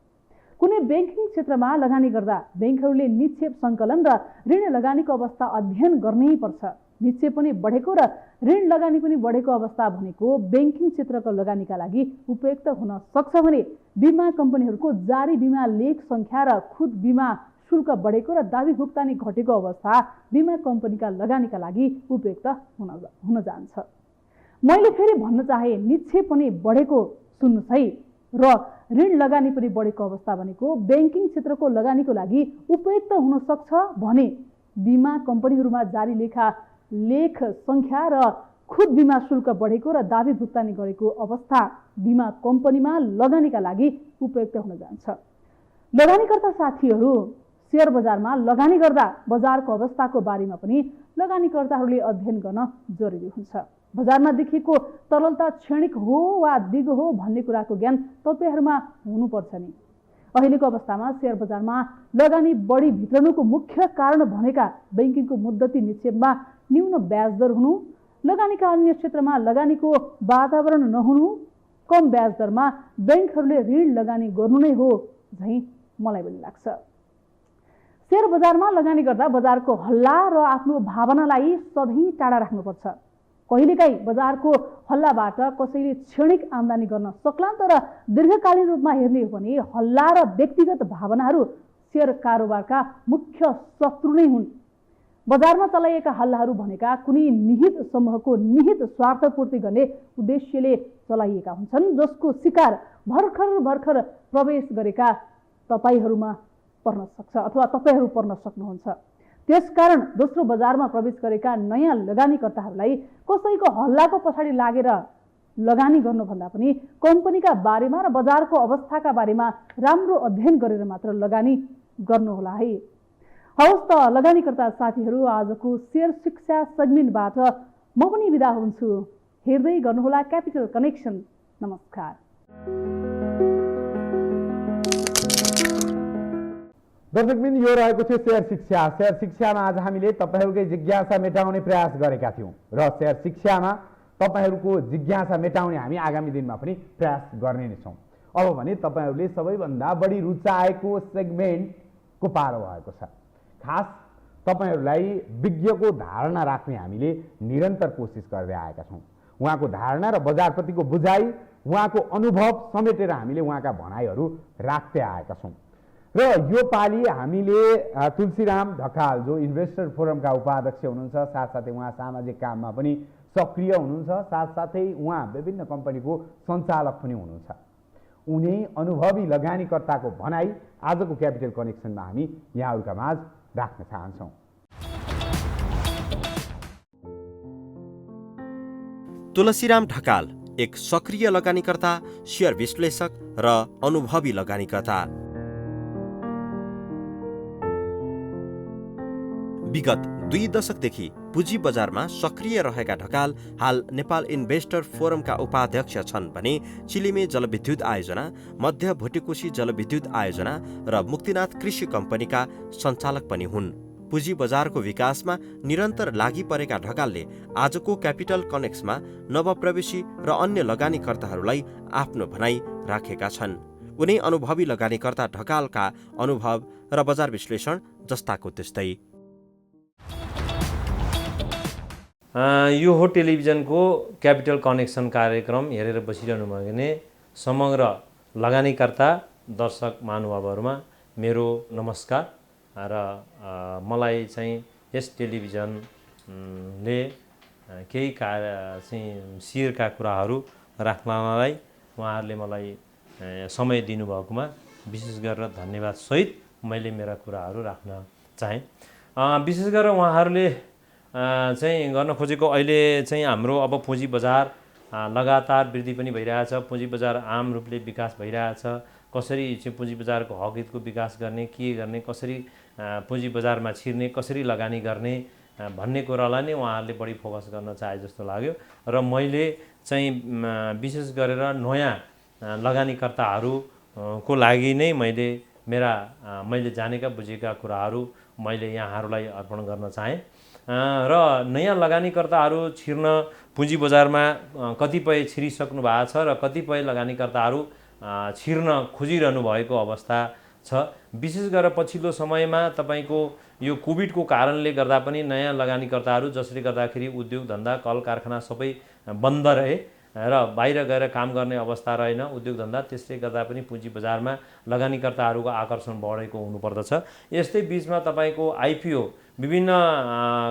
कुनै ब्याङ्किङ क्षेत्रमा लगानी गर्दा ब्याङ्कहरूले निक्षेप सङ्कलन र ऋण लगानीको अवस्था अध्ययन गर्नै पर्छ। निक्षेप पनि बढेको र ऋण लगानी पनि बढेको अवस्था भनेको ब्याङ्किङ क्षेत्रको लगानीका लागि उपयुक्त हुन सक्छ भने बिमा कम्पनीहरूको जारी बिमा लेख सङ्ख्या र खुद बिमा शुल्क बढेको र दाबी भुक्तानी घटेको अवस्था बिमा कम्पनीका लगानीका लागि उपयुक्त हुन जान्छ। मैले फेरि भन्न चाहे निक्षेप पनि बढेको सुन्नुहोस् है र ऋण लगानी पनि बढेको अवस्था भनेको ब्याङ्किङ क्षेत्रको लगानीको लागि उपयुक्त हुन सक्छ भने बिमा कम्पनीहरूमा जारी लेख सङ्ख्या र खुद बिमा शुल्क बढेको र दाबी भुक्तानी गरेको अवस्था बिमा कम्पनीमा लगानीका लागि उपयुक्त हुन जान्छ। लगानीकर्ता साथीहरू, शेयर बजारमा लगानी गर्दा बजारको अवस्थाको बारेमा पनि लगानीकर्ताहरूले अध्ययन गर्न जरुरी हुन्छ। बजारमा देखिएको तरलता क्षणिक हो वा दिगो हो भन्ने कुराको ज्ञान तपाईहरूमा हुनुपर्छ नि। अहिलेको अवस्थामा शेयर बजारमा लगानी बढी भित्रनुको मुख्य कारण भनेका ब्याङ्किङको मुद्दती निक्षेपमा न्यून ब्याज दर हुनु, लगानीका अन्य क्षेत्रमा लगानीको वातावरण नहुनु, कम ब्याज दरमा ब्याङ्कहरूले ऋण लगानी गर्नु नै हो झैँ मलाई पनि लाग्छ। शेयर बजारमा लगानी गर्दा बजारको हल्ला र आफ्नो भावनालाई सधैँ टाढा राख्नुपर्छ। कहिलेकाहीँ बजारको हल्लाबाट कसैले क्षणिक आम्दानी गर्न सक्लान्, तर दीर्घकालीन रूपमा हेर्ने हो भने हल्ला र व्यक्तिगत भावनाहरू शेयर कारोबारका मुख्य शत्रु नै हुन्। बजारमा चलाइएका हल्लाहरू भनेका कुनै निहित समूहको निहित स्वार्थपूर्ति गर्ने उद्देश्यले चलाइएका हुन्छन्, जसको शिकार भर्खर प्रवेश गरेका तपाईहरूमा पर्न सक्छ अथवा तपाईँहरू पर्न सक्नुहुन्छ। त्यसकारण दोस्रो बजारमा प्रवेश गरेका नयाँ लगानीकर्ताहरूलाई कसैको हल्लाको पछाडि लागेर लगानी गर्नुभन्दा पनि कम्पनीका बारेमा र बजारको अवस्थाका बारेमा राम्रो अध्ययन गरेर मात्र लगानी गर्नुहोला है। हवस् त लगानीकर्ता साथीहरू, आजको शेयर शिक्षा सेगमेन्टबाट म पनि बिदा हुन्छु। हेर्दै गर्नुहोला क्यापिटल कनेक्सन। नमस्कार। दर्शकबिन, यो रहेको थियो शेयर शिक्षा। शेयर शिक्षामा आज हामीले तपाईँहरूकै जिज्ञासा मेटाउने प्रयास गरेका थियौँ र शेयर शिक्षामा तपाईँहरूको जिज्ञासा मेटाउने हामी आगामी दिनमा पनि प्रयास गर्ने नै छौँ। अब भने तपाईँहरूले सबैभन्दा बढी रुचाएको सेगमेन्टको पालो भएको छ। खास तपाईँहरूलाई विज्ञको धारणा राख्ने हामीले निरन्तर कोसिस गर्दै आएका छौँ। उहाँको धारणा र बजारप्रतिको बुझाइ, उहाँको अनुभव समेटेर हामीले उहाँका भनाइहरू राख्दै आएका छौँ। र यो पालि हामीले तुलसीराम ढकाल, जो इन्भेस्टर फोरमका उपाध्यक्ष हुनुहुन्छ, साथसाथै उहाँ सामाजिक काममा पनि सक्रिय हुनुहुन्छ, साथसाथै उहाँ विभिन्न कम्पनीको सञ्चालक पनि हुनुहुन्छ। उनी अनुभवी लगानीकर्ताको भनाइ आजको क्यापिटल कनेक्सनमा हामी यहाँहरूका माझ राख्न चाहन्छौँ। तुलसीराम ढकाल एक सक्रिय लगानीकर्ता, शेयर विश्लेषक र अनुभवी लगानीकर्ता। विगत 2 दशकदेखि पुँजी बजारमा सक्रिय रहेका ढकाल हाल नेपाल इन्भेस्टर फोरमका उपाध्यक्ष छन् भने चिलिमे जलविद्युत आयोजना, मध्य भुटिकोशी जलविद्युत आयोजना र मुक्तिनाथ कृषि कम्पनीका सञ्चालक पनि हुन्। पुँजी बजारको विकासमा निरन्तर लागि परेका ढकालले आजको क्यापिटल कनेक्समा नवप्रवेशी र अन्य लगानीकर्ताहरूलाई आफ्नो भनाइ राखेका छन्। उनी अनुभवी लगानीकर्ता ढकालका अनुभव र बजार विश्लेषण जस्ताको त्यस्तै। यो हो टेलिभिजनको क्यापिटल कनेक्सन कार्यक्रम हेरेर बसिरहनु भयो भने समग्र लगानीकर्ता दर्शक महानुभावहरूमा मेरो नमस्कार। र मलाई चाहिँ यस टेलिभिजनले केही शेयरका कुराहरू राख्नलाई उहाँहरूले मलाई समय दिनुभएकोमा विशेष गरेर धन्यवाद सहित मैले मेरा कुराहरू राख्न चाहेँ। विशेष गरेर उहाँहरूले चाहिँ गर्न खोजेको अहिले चाहिँ हाम्रो अब पुँजी बजार लगातार वृद्धि पनि भइरहेछ, पुँजी बजार आम रूपले विकास भइरहेछ। कसरी चाहिँ पुँजी बजारको हकहितको विकास गर्ने, के गर्ने, कसरी पुँजी बजारमा छिर्ने, कसरी लगानी गर्ने भन्ने कुरालाई नै उहाँहरूले बढी फोकस गर्न चाहे जस्तो लाग्यो। र मैले चाहिँ विशेष गरेर नयाँ लगानीकर्ताहरूको लागि नै मैले जानेका बुझेका कुराहरू मैले यहाँहरूलाई अर्पण गर्न चाहेँ। र नयाँ लगानीकर्ताहरू छिर्न पुँजी बजारमा कतिपय छिरिसक्नु भएको छ र कतिपय लगानीकर्ताहरू छिर्न खोजिरहनु भएको अवस्था छ। विशेष गरेर पछिल्लो समयमा तपाईँको यो कोभिडको कारणले गर्दा पनि नयाँ लगानीकर्ताहरू, जसले गर्दाखेरि उद्योग धन्दा कल कारखाना सबै बन्द रहे र बाहिर गएर काम गर्ने अवस्था रहेन उद्योग धन्दा, त्यसले गर्दा पनि पुँजी बजारमा लगानीकर्ताहरूको आकर्षण बढेको हुनुपर्दछ। यस्तै बिचमा तपाईँको आइपिओ, विभिन्न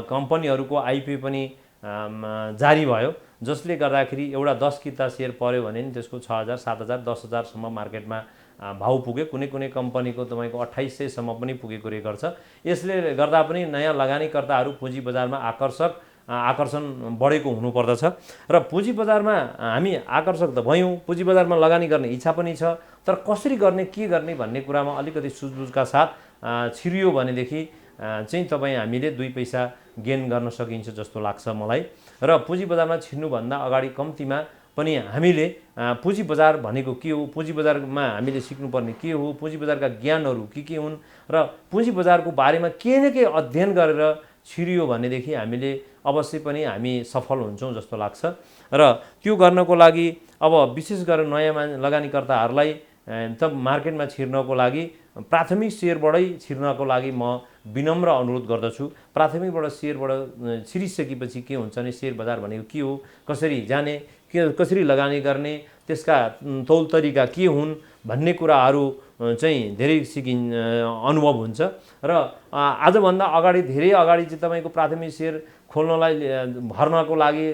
कम्पनीहरूको आइपिओ पनि जारी भयो, जसले गर्दाखेरि एउटा 10 किता सेयर पर्यो भने नि त्यसको 6,000, 7,000, 10,000सम्म मार्केटमा भाउ पुग्यो। कुनै कुनै कम्पनीको तपाईँको 2,800सम्म पनि पुगेको रेकर्ड छ। यसले गर्दा पनि नयाँ लगानीकर्ताहरू पुँजी बजारमा आकर्षण बढेको हुनुपर्दछ। र पुँजी बजारमा हामी आकर्षक त भयौँ, पुँजी बजारमा लगानी गर्ने इच्छा पनि छ, तर कसरी गर्ने, के गर्ने भन्ने कुरामा अलिकति सुझबुझका साथ छिरियो भनेदेखि चाहिँ हामीले 2 पैसा गेन गर्न सकिन्छ जस्तो लाग्छ मलाई। र पुँजी बजारमा छिर्नुभन्दा अगाडि कम्तीमा पनि हामीले पुँजी बजार भनेको के हो, पुँजी बजारमा हामीले सिक्नुपर्ने के हो, पुँजी बजारका ज्ञानहरू के हुन् र पुँजी बजारको बारेमा केही न केही अध्ययन गरेर छिरियो भनेदेखि हामीले अवश्य पनि हामी सफल हुन्छौँ जस्तो लाग्छ। र त्यो गर्नको लागि अब विशेष गरेर नयाँ लगानीकर्ताहरूलाई त मार्केटमा छिर्नको लागि प्राथमिक शेयरबाटै छिर्नको लागि म विनम्र अनुरोध गर्दछु। प्राथमिकबाट शेयरबाट छिरिसकेपछि के हुन्छ भने शेयर बजार भनेको के हो, कसरी जाने, कसरी लगानी गर्ने, त्यसका तौल तरिका के हुन् भन्ने कुराहरू चाहिँ धेरै अनुभव हुन्छ। र आजभन्दा अगाडि धेरै अगाडि चाहिँ तपाईँको प्राथमिक शेयर खोल्नलाई भर्नको लागि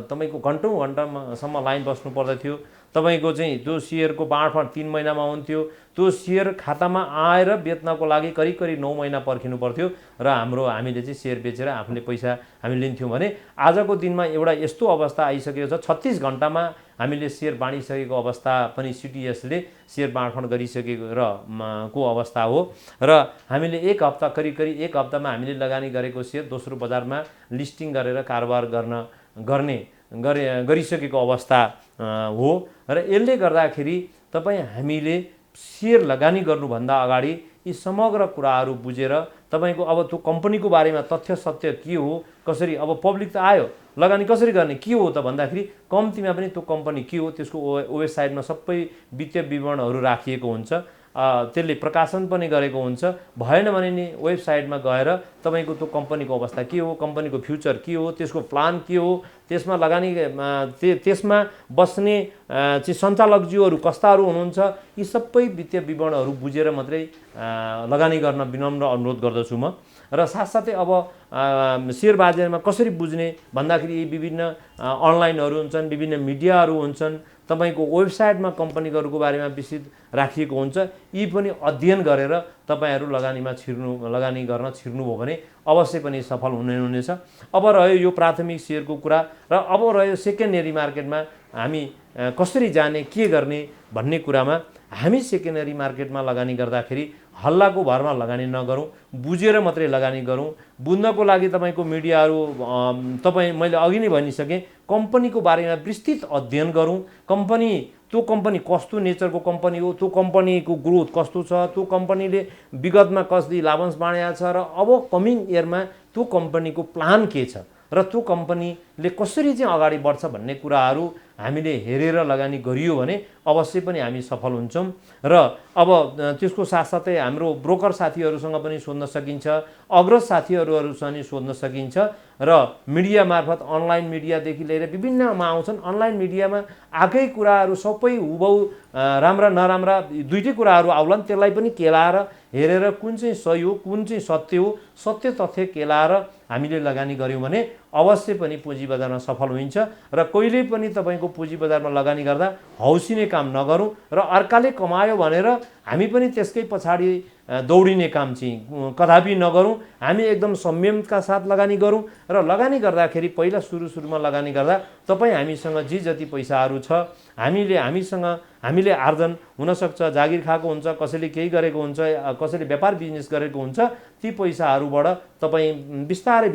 तपाईँको घन्टौँ घन्टासम्म लाइन बस्नु पर्दथ्यो। तपाईँको चाहिँ त्यो सेयरको बाँडफाँड 3 महिनामा हुन्थ्यो, त्यो सेयर खातामा आएर बेच्नको लागि करिब करिब 9 महिना पर्खिनु पर्थ्यो र हामीले चाहिँ सेयर बेचेर आफूले पैसा हामी लिन्थ्यौँ भने आजको दिनमा एउटा यस्तो अवस्था आइसकेको छ 36 घन्टामा हामीले सेयर बाँडिसकेको अवस्था पनि सिटिएसले सेयर बाँडफाँड गरिसकेको को अवस्था हो र हामीले एक हप्ता करिब करिब एक हप्तामा हामीले लगानी गरेको सेयर दोस्रो बजारमा लिस्टिङ गरेर कारोबार गरिसकेको अवस्था हो र यसले गर्दाखेरि तपाईँ हामीले सेयर लगानी गर्नुभन्दा अगाडि यी समग्र कुराहरू बुझेर तपाईँको अब त्यो कम्पनीको बारेमा तथ्य सत्य के हो, कसरी अब पब्लिक त आयो लगानी कसरी गर्ने के हो त भन्दाखेरि कम्तीमा पनि त्यो कम्पनी के हो त्यसको वेबसाइटमा सबै वित्तीय विवरणहरू राखिएको हुन्छ, त्यसले प्रकाशन पनि गरेको हुन्छ। भएन भने नि वेबसाइटमा गएर तपाईँको त्यो कम्पनीको अवस्था के हो, कम्पनीको फ्युचर के हो, त्यसको प्लान के हो, त्यसमा लगानी त्यसमा बस्ने चाहिँ सञ्चालकज्यूहरू कस्ताहरू हुनुहुन्छ, यी सबै वित्तीय विवरणहरू बुझेर मात्रै लगानी गर्न विनम्र अनुरोध गर्दछु म। र साथसाथै अब सेयर बजारमा कसरी बुझ्ने भन्दाखेरि यी विभिन्न अनलाइनहरू हुन्छन्, विभिन्न मिडियाहरू हुन्छन्, तपाईँको वेबसाइटमा कम्पनीहरूको बारेमा विस्तृत राखिएको हुन्छ। यी पनि अध्ययन गरेर तपाईँहरू लगानी गर्न छिर्नुभयो भने अवश्य पनि सफल हुनेछ। अब रह्यो यो प्राथमिक सेयरको कुरा र अब रह्यो सेकेन्डरी मार्केटमा हामी कसरी जाने के गर्ने भन्ने कुरामा हामी सेकेन्डरी मार्केटमा लगानी गर्दाखेरि हल्लाको भरमा लगानी नगरौँ, बुझेर मात्रै लगानी गरौँ। बुझ्नको लागि तपाईँको मिडियाहरू मैले अघि नै भनिसकेँ, कम्पनीको बारेमा विस्तृत अध्ययन गरौँ। त्यो कम्पनी कस्तो नेचरको कम्पनी हो, त्यो कम्पनीको ग्रोथ कस्तो छ, त्यो कम्पनीले विगतमा कसरी लाभांश बाँडेको छ र अब कमिङ इयरमा त्यो कम्पनीको प्लान के छ र त्यो कम्पनीले कसरी चाहिँ अगाडि बढ्छ भन्ने कुराहरू हामीले हेरेर लगानी गरियो भने अवश्य पनि हामी सफल हुन्छौँ। र अब त्यसको साथसाथै हाम्रो ब्रोकर साथीहरूसँग पनि सोध्न सकिन्छ, अग्रज साथीहरूसँग पनि सोध्न सकिन्छ र मिडिया मार्फत अनलाइन मिडियादेखि लिएर विभिन्नमा आउँछन्। अनलाइन मिडियामा आएकै कुराहरू सबै हुबहु राम्रा नराम्रा दुईटै कुराहरू आउलान्, त्यसलाई पनि केलाएर हेरेर कुन चाहिँ सही हो कुन चाहिँ सत्य हो, सत्य तथ्य केलाएर हामीले लगानी गऱ्यौँ भने अवश्य पनि पुँजी बजारमा सफल हुन्छ। र कहिले पनि तपाईँको पुँजी बजारमा लगानी गर्दा हौसिने काम नगरौँ र अर्काले कमायो भनेर हामी पनि त्यसकै पछाडि दौडिने काम चाहिँ कदापि नगरौँ। हामी एकदम संयमका साथ लगानी गरौँ र लगानी गर्दाखेरि पहिला सुरुमा लगानी गर्दा तपाईँ हामीसँग जे जति पैसाहरू छ हामीले आर्जन हुनसक्छ, जागिर खाएको हुन्छ, कसैले केही गरेको हुन्छ, कसैले व्यापार बिजनेस गरेको हुन्छ, ती पैसाहरूबाट तपाईँ बिस्तारै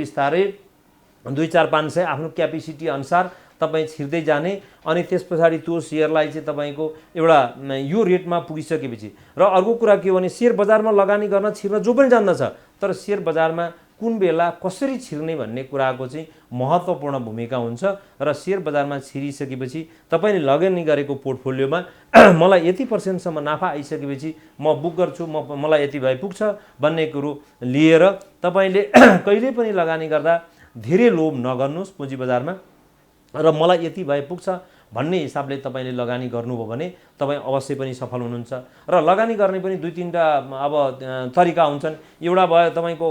2-4-500 आफ्नो क्यापेसिटी अनुसार तपाईँ छिर्दै जाने अनि त्यस पछाडि त्यो सेयरलाई चाहिँ तपाईँको एउटा यो रेटमा पुगिसकेपछि र अर्को कुरा के हो भने सेयर बजारमा लगानी गर्न छिर्न जो पनि जान्दछ, तर सेयर बजारमा कुन बेला कसरी छिर्ने भन्ने कुराको चाहिँ महत्त्वपूर्ण भूमिका हुन्छ। र सेयर बजारमा छिरिसकेपछि तपाईँले लगानी गरेको पोर्टफोलियोमा मलाई यति % नाफा आइसकेपछि म बुक गर्छु, मलाई यति भए पुग्छ भन्ने कुरो लिएर तपाईँले कहिले पनि लगानी गर्दा धेरै लोभ नगर्नुहोस् पुँजी बजारमा र मलाई यति भए पुग्छ भन्ने हिसाबले तपाईँले लगानी गर्नुभयो भने तपाईँ अवश्य पनि सफल हुनुहुन्छ। र लगानी गर्ने पनि 2-3टा अब तरिका हुन्छन्। एउटा भयो तपाईँको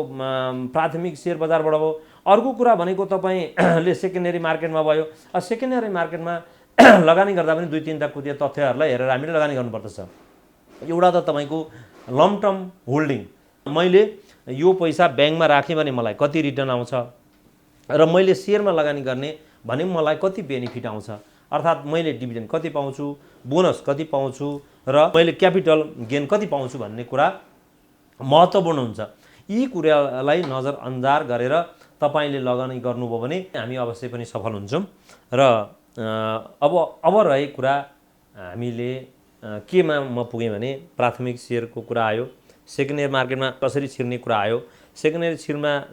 प्राथमिक सेयर बजारबाट भयो, अर्को कुरा भनेको तपाईँले सेकेन्डरी मार्केटमा भयो। सेकेन्डरी मार्केटमा लगानी गर्दा पनि 2-3टा तथ्यहरूलाई हेरेर हामीले लगानी गर्नुपर्दछ। एउटा त तपाईँको लङ टर्म होल्डिङ, मैले यो पैसा ब्याङ्कमा राखेँ भने मलाई कति रिटर्न आउँछ र मैले सेयरमा लगानी गर्ने भने मलाई कति बेनिफिट आउँछ, अर्थात् मैले डिभिडेन्ड कति पाउँछु, बोनस कति पाउँछु र मैले क्यापिटल गेन कति पाउँछु भन्ने कुरा महत्त्वपूर्ण हुन्छ। यी कुरालाई नजरअन्दाज गरेर तपाईँले लगानी गर्नुभयो भने हामी अवश्य पनि सफल हुन्छौँ। र अब रहेको कुरा हामीले केमा म पुगेँ भने प्राथमिक सेयरको कुरा आयो, सेकेन्डरी मार्केटमा कसरी छिर्ने कुरा आयो, सेकेन्डरी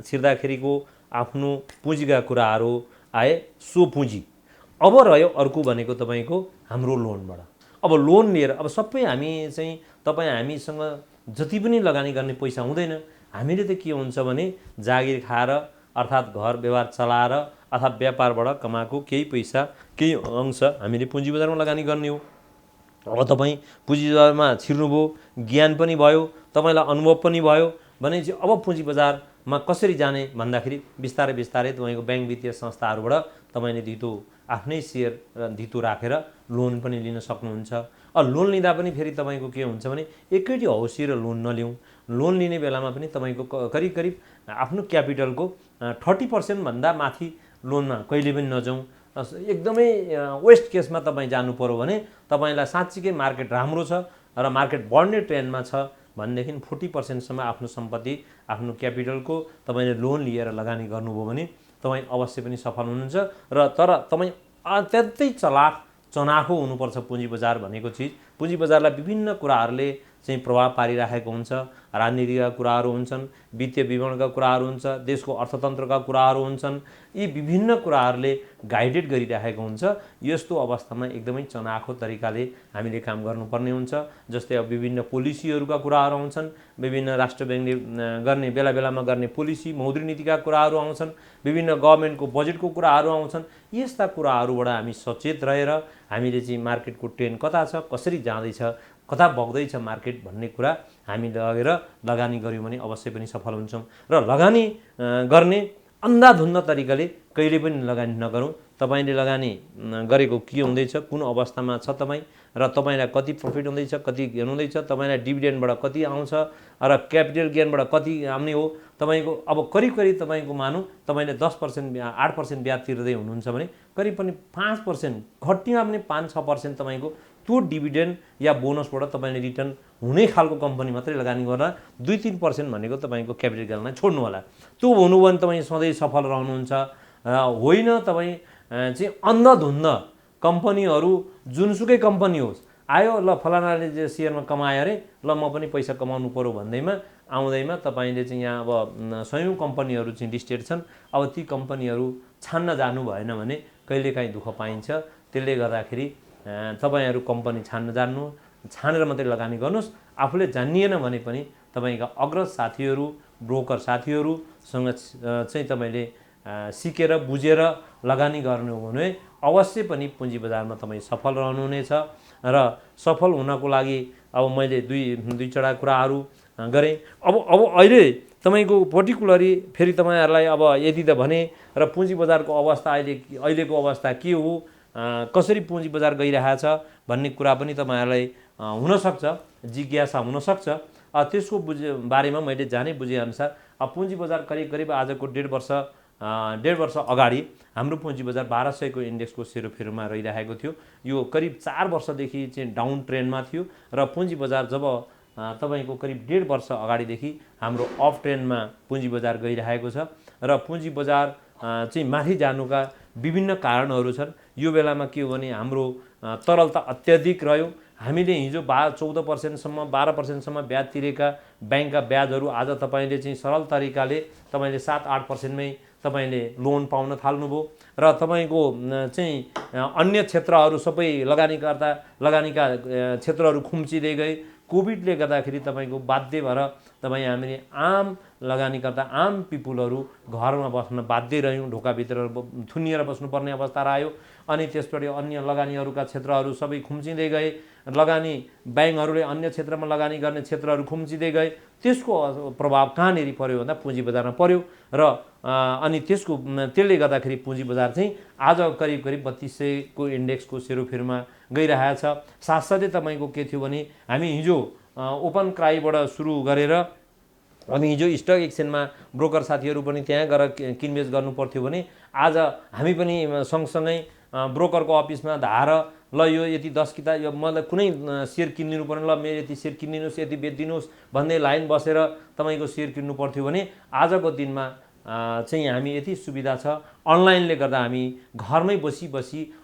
छिर्दाखेरिको आफ्नो पुँजीका कुराहरू आए, सो पुँजी। अब रह्यो अर्को भनेको तपाईँको हाम्रो लोनबाट। अब लोन लिएर अब सबै हामी चाहिँ हामीसँग जति पनि लगानी गर्ने पैसा हुँदैन। हामीले त के हुन्छ भने जागिर खाएर अर्थात् घर व्यवहार चलाएर अथवा व्यापारबाट कमाएको केही पैसा केही अंश हामीले पुँजी बजारमा लगानी गर्ने हो। अब तपाईँ पुँजी बजारमा छिर्नुभयो, ज्ञान पनि भयो, तपाईँलाई अनुभव पनि भयो भने चाहिँ अब पुँजी बजारमा मा कसरी जाने भन्दाखेरि बिस्तारै बिस्तारै तपाईँको ब्याङ्क वित्तीय संस्थाहरूबाट तपाईँले धितो आफ्नै सेयर धितो राखेर लोन पनि लिन सक्नुहुन्छ। लोन लिँदा पनि फेरि तपाईँको के हुन्छ भने एकैचोटि हौसिएर लोन नलिउँ। लोन लिने बेलामा पनि तपाईँको करिब करिब आफ्नो क्यापिटलको 30% भन्दा माथि लोनमा कहिले पनि नजाउँ। एकदमै वेस्ट केसमा तपाईँ जानु पर्यो भने तपाईँलाई साँच्चीकै मार्केट राम्रो छ र मार्केट बढ्ने ट्रेन्डमा छ भनेदेखि 40% सम्म आफ्नो सम्पत्ति आफ्नो क्यापिटलको तपाईँले लोन लिएर लगानी गर्नुभयो भने तपाईँ अवश्य पनि सफल हुनुहुन्छ। र तर तपाईँ अत्यन्तै चनाखो हुनुपर्छ। पुँजी बजार भनेको चिज, पुँजी बजारलाई विभिन्न कुराहरूले चाहिँ प्रभाव पारिराखेको हुन्छ। राजनीतिका कुराहरू हुन्छन्, वित्तीय विवरणका कुराहरू हुन्छ, देशको अर्थतन्त्रका कुराहरू हुन्छन्। यी विभिन्न कुराहरूले गाइडेड गरिराखेको हुन्छ। यस्तो अवस्थामा एकदमै चनाखो तरिकाले हामीले काम गर्नुपर्ने हुन्छ। जस्तै अब विभिन्न पोलिसीहरूका कुराहरू आउँछन्, विभिन्न राष्ट्र ब्याङ्कले गर्ने बेला बेलामा गर्ने पोलिसी मौद्रिक नीतिका कुराहरू आउँछन्, विभिन्न गभर्मेन्टको बजेटको कुराहरू आउँछन्। यस्ता कुराहरूबाट हामी सचेत रहेर हामीले चाहिँ मार्केटको ट्रेन्ड कता छ, कसरी जाँदैछ, कता बग्दैछ मार्केट भन्ने कुरा हामी लगेर लगानी गऱ्यौँ भने अवश्य पनि सफल हुन्छौँ। र लगानी गर्ने अन्धाधुन्ध तरिकाले कहिले पनि लगानी नगरौँ। तपाईँले लगानी गरेको के हुँदैछ, कुन अवस्थामा छ तपाईँ, र तपाईँलाई कति प्रफिट हुँदैछ, कति गेन हुँदैछ, तपाईँलाई डिभिडेन्डबाट कति आउँछ र क्यापिटल गेनबाट कति आउने हो। तपाईँको अब करिब करिब तपाईँको मानौँ तपाईँले 10% 8% ब्याज तिर्दै हुनुहुन्छ भने करिब पनि 5% घट्टीमा पनि 5-6% तपाईँको त्यो डिभिडेन्ड या बोनसबाट तपाईँले रिटर्न हुने खालको कम्पनी मात्रै लगानी गरेर 2-3% भनेको तपाईँको क्यापिटल गेनलाई छोड्नु होला। त्यो हुनुभयो भने तपाईँ सधैँ सफल रहनुहुन्छ। होइन तपाईँ चाहिँ अन्धधुन्ध कम्पनीहरू जुनसुकै कम्पनी होस्, आयो ल फलानाले जे सेयरमा कमायो अरे ल म पनि पैसा कमाउनु पर्यो भन्दैमा आउँदैमा तपाईँले चाहिँ यहाँ अब सयौँ कम्पनीहरू चाहिँ लिस्टेड छन्। अब ती कम्पनीहरू छान्न जानु भएन भने कहिलेकाहीँ दुःख पाइन्छ। त्यसले गर्दाखेरि तपाईँहरू कम्पनी छान्न जान्नु, छानेर मात्रै लगानी गर्नुहोस्। आफूले जानिएन भने पनि तपाईँका अग्रज साथीहरू, ब्रोकर साथीहरूसँग चाहिँ तपाईँले सिकेर बुझेर लगानी गर्नु भने अवश्य पनि पुँजी बजारमा तपाईँ सफल रहनुहुनेछ। र सफल हुनको लागि अब मैले दुई चडा कुराहरू गरेँ। अब अहिले तपाईँको पर्टिकुलरी फेरि तपाईँहरूलाई अब यदि त भने र पुँजी बजारको अवस्था अहिलेको अवस्था के हो, कसरी पुँजी बजार गइरहेछ भन्ने कुरा पनि तपाईँहरूलाई हुनसक्छ, जिज्ञासा हुनसक्छ। त्यसको बारेमा मैले जाने बुझेअनुसार पुँजी बजार करिब करिब आजको डेढ वर्ष अगाडि हाम्रो पुँजी बजार 1200 को इन्डेक्सको सेरोफेरोमा रहिरहेको थियो। यो करिब 4 वर्षदेखि चाहिँ डाउन ट्रेन्डमा थियो र पुँजी बजार जब तपाईँको करिब 1.5 वर्ष अगाडिदेखि हाम्रो अफ ट्रेन्डमा पुँजी बजार गइरहेको छ र पुँजी बजार चाहिँ माथि जानुका विभिन्न कारणहरू छन्। यो बेलामा के हो भने हाम्रो तरलता अत्याधिक रह्यो। हामीले हिजो 14% 12% ब्याज तिरेका ब्याङ्कका ब्याजहरू आज तपाईँले चाहिँ सरल तरिकाले तपाईँले 7-8% मै तपाईँले लोन पाउन थाल्नुभयो र तपाईँको चाहिँ अन्य क्षेत्रहरू सबै लगानीका क्षेत्रहरू खुम्चिँदै गए। कोभिडले गर्दाखेरि तपाईँको बाध्य भएर हामीले आम लगानीकर्ता आम पिपुलहरू घरमा बस्न बाध्य रह्यौँ, ढोकाभित्र थुनिएर बस्नुपर्ने अवस्था आयो। अनि त्यसपछि अन्य लगानीहरूका क्षेत्रहरू सबै खुम्चिँदै गए। लगानी ब्याङ्कहरूले अन्य क्षेत्रमा लगानी गर्ने क्षेत्रहरू खुम्चिँदै गए। त्यसको प्रभाव कहाँनिर पर्यो भन्दा पुँजी बजारमा पर्यो र अनि त्यसले गर्दाखेरि पुँजी बजार चाहिँ आज करिब 3200 को इन्डेक्सको सेरोफेरोमा गइरहेछ। साथसाथै तपाईँको के थियो भने हामी हिजो ओपन क्राईबाट सुरु गरेर अनि हिजो स्टक एक्सचेन्जमा ब्रोकर साथीहरू पनि त्यहाँ गएर किनबेच गर्नु पर्थ्यो भने आज हामी पनि सँगसँगै ब्रोकरको अफिसमा धाएर ल यो यति 10 किता यो मलाई कुनै सेयर किनिदिनु पर्ने, ल मेरो यति सेयर किनिदिनुहोस्, यति बेचिदिनुहोस् भन्दै लाइन बसेर तपाईँको सेयर किन्नु पर्थ्यो भने आजको दिनमा चाहिँ हामी यति सुविधा छ। अनलाइनले गर्दा हामी घरमै बसी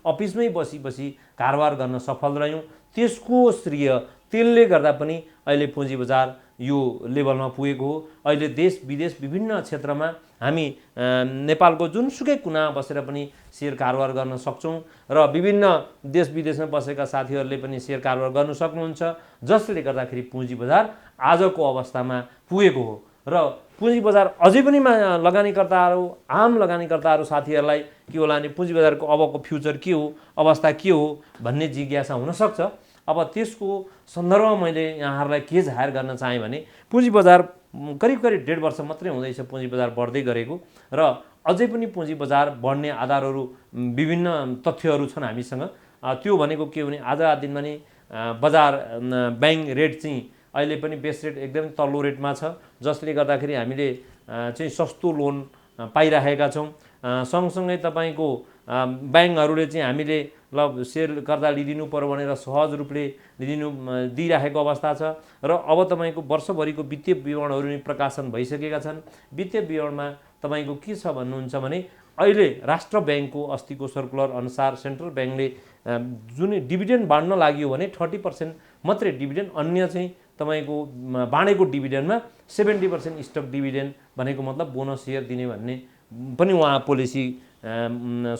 अफिसमै बसी कारोबार गर्न सफल रह्यौँ। त्यसको श्रेय त्यसले गर्दा पनि अहिले पुँजी बजार यो लेभलमा पुगेको हो। अहिले देश विदेश विभिन्न क्षेत्रमा हामी नेपालको जुनसुकै कुना बसेर पनि सेयर कारोबार गर्न सक्छौँ र विभिन्न देश विदेशमा बसेका साथीहरूले पनि सेयर कारोबार गर्न सक्नुहुन्छ। जसले गर्दाखेरि पुँजी बजार आजको अवस्थामा पुगेको हो र पुँजी बजार अझै पनि आम लगानीकर्ताहरू साथीहरूलाई के होला भने पुँजी बजारको अबको फ्युचर के हो, अवस्था के हो भन्ने जिज्ञासा हुनसक्छ। अब त्यसको सन्दर्भमा मैले यहाँहरूलाई के जाहेर गर्न चाहेँ भने पुँजी बजार करिब 1.5 वर्ष मात्रै हुँदैछ पुँजी बजार बढ्दै गरेको र अझै पनि पुँजी बजार बढ्ने आधारहरू विभिन्न तथ्यहरू छन् हामीसँग। त्यो भनेको के हो भने आजका दिनमा नि बजार ब्याङ्क रेट चाहिँ अहिले पनि बेस रेट एकदमै तल्लो रेटमा छ, जसले गर्दाखेरि हामीले चाहिँ सस्तो लोन पाइराखेका छौँ। सँगसँगै तपाईँको ब्याङ्कहरूले चाहिँ हामीले ल सेयर कर्जा लिदिनु पर्यो भनेर सहज रूपले दिइराखेको अवस्था छ र अब तपाईँको वर्षभरिको वित्तीय विवरणहरू नि प्रकाशन भइसकेका छन्। वित्तीय विवरणमा तपाईँको के छ भन्नुहुन्छ भने अहिले राष्ट्र ब्याङ्कको अस्तिको सर्कुलर अनुसार सेन्ट्रल ब्याङ्कले जुन डिभिडेन्ड बाँड्न लाग्यो भने 30% मात्रै डिभिडेन्ड, अन्य चाहिँ तपाईँको बाँडेको डिभिडेन्डमा 70% स्टक डिभिडेन्ड भनेको मतलब बोनस सेयर दिने भन्ने पनि उहाँ पोलिसी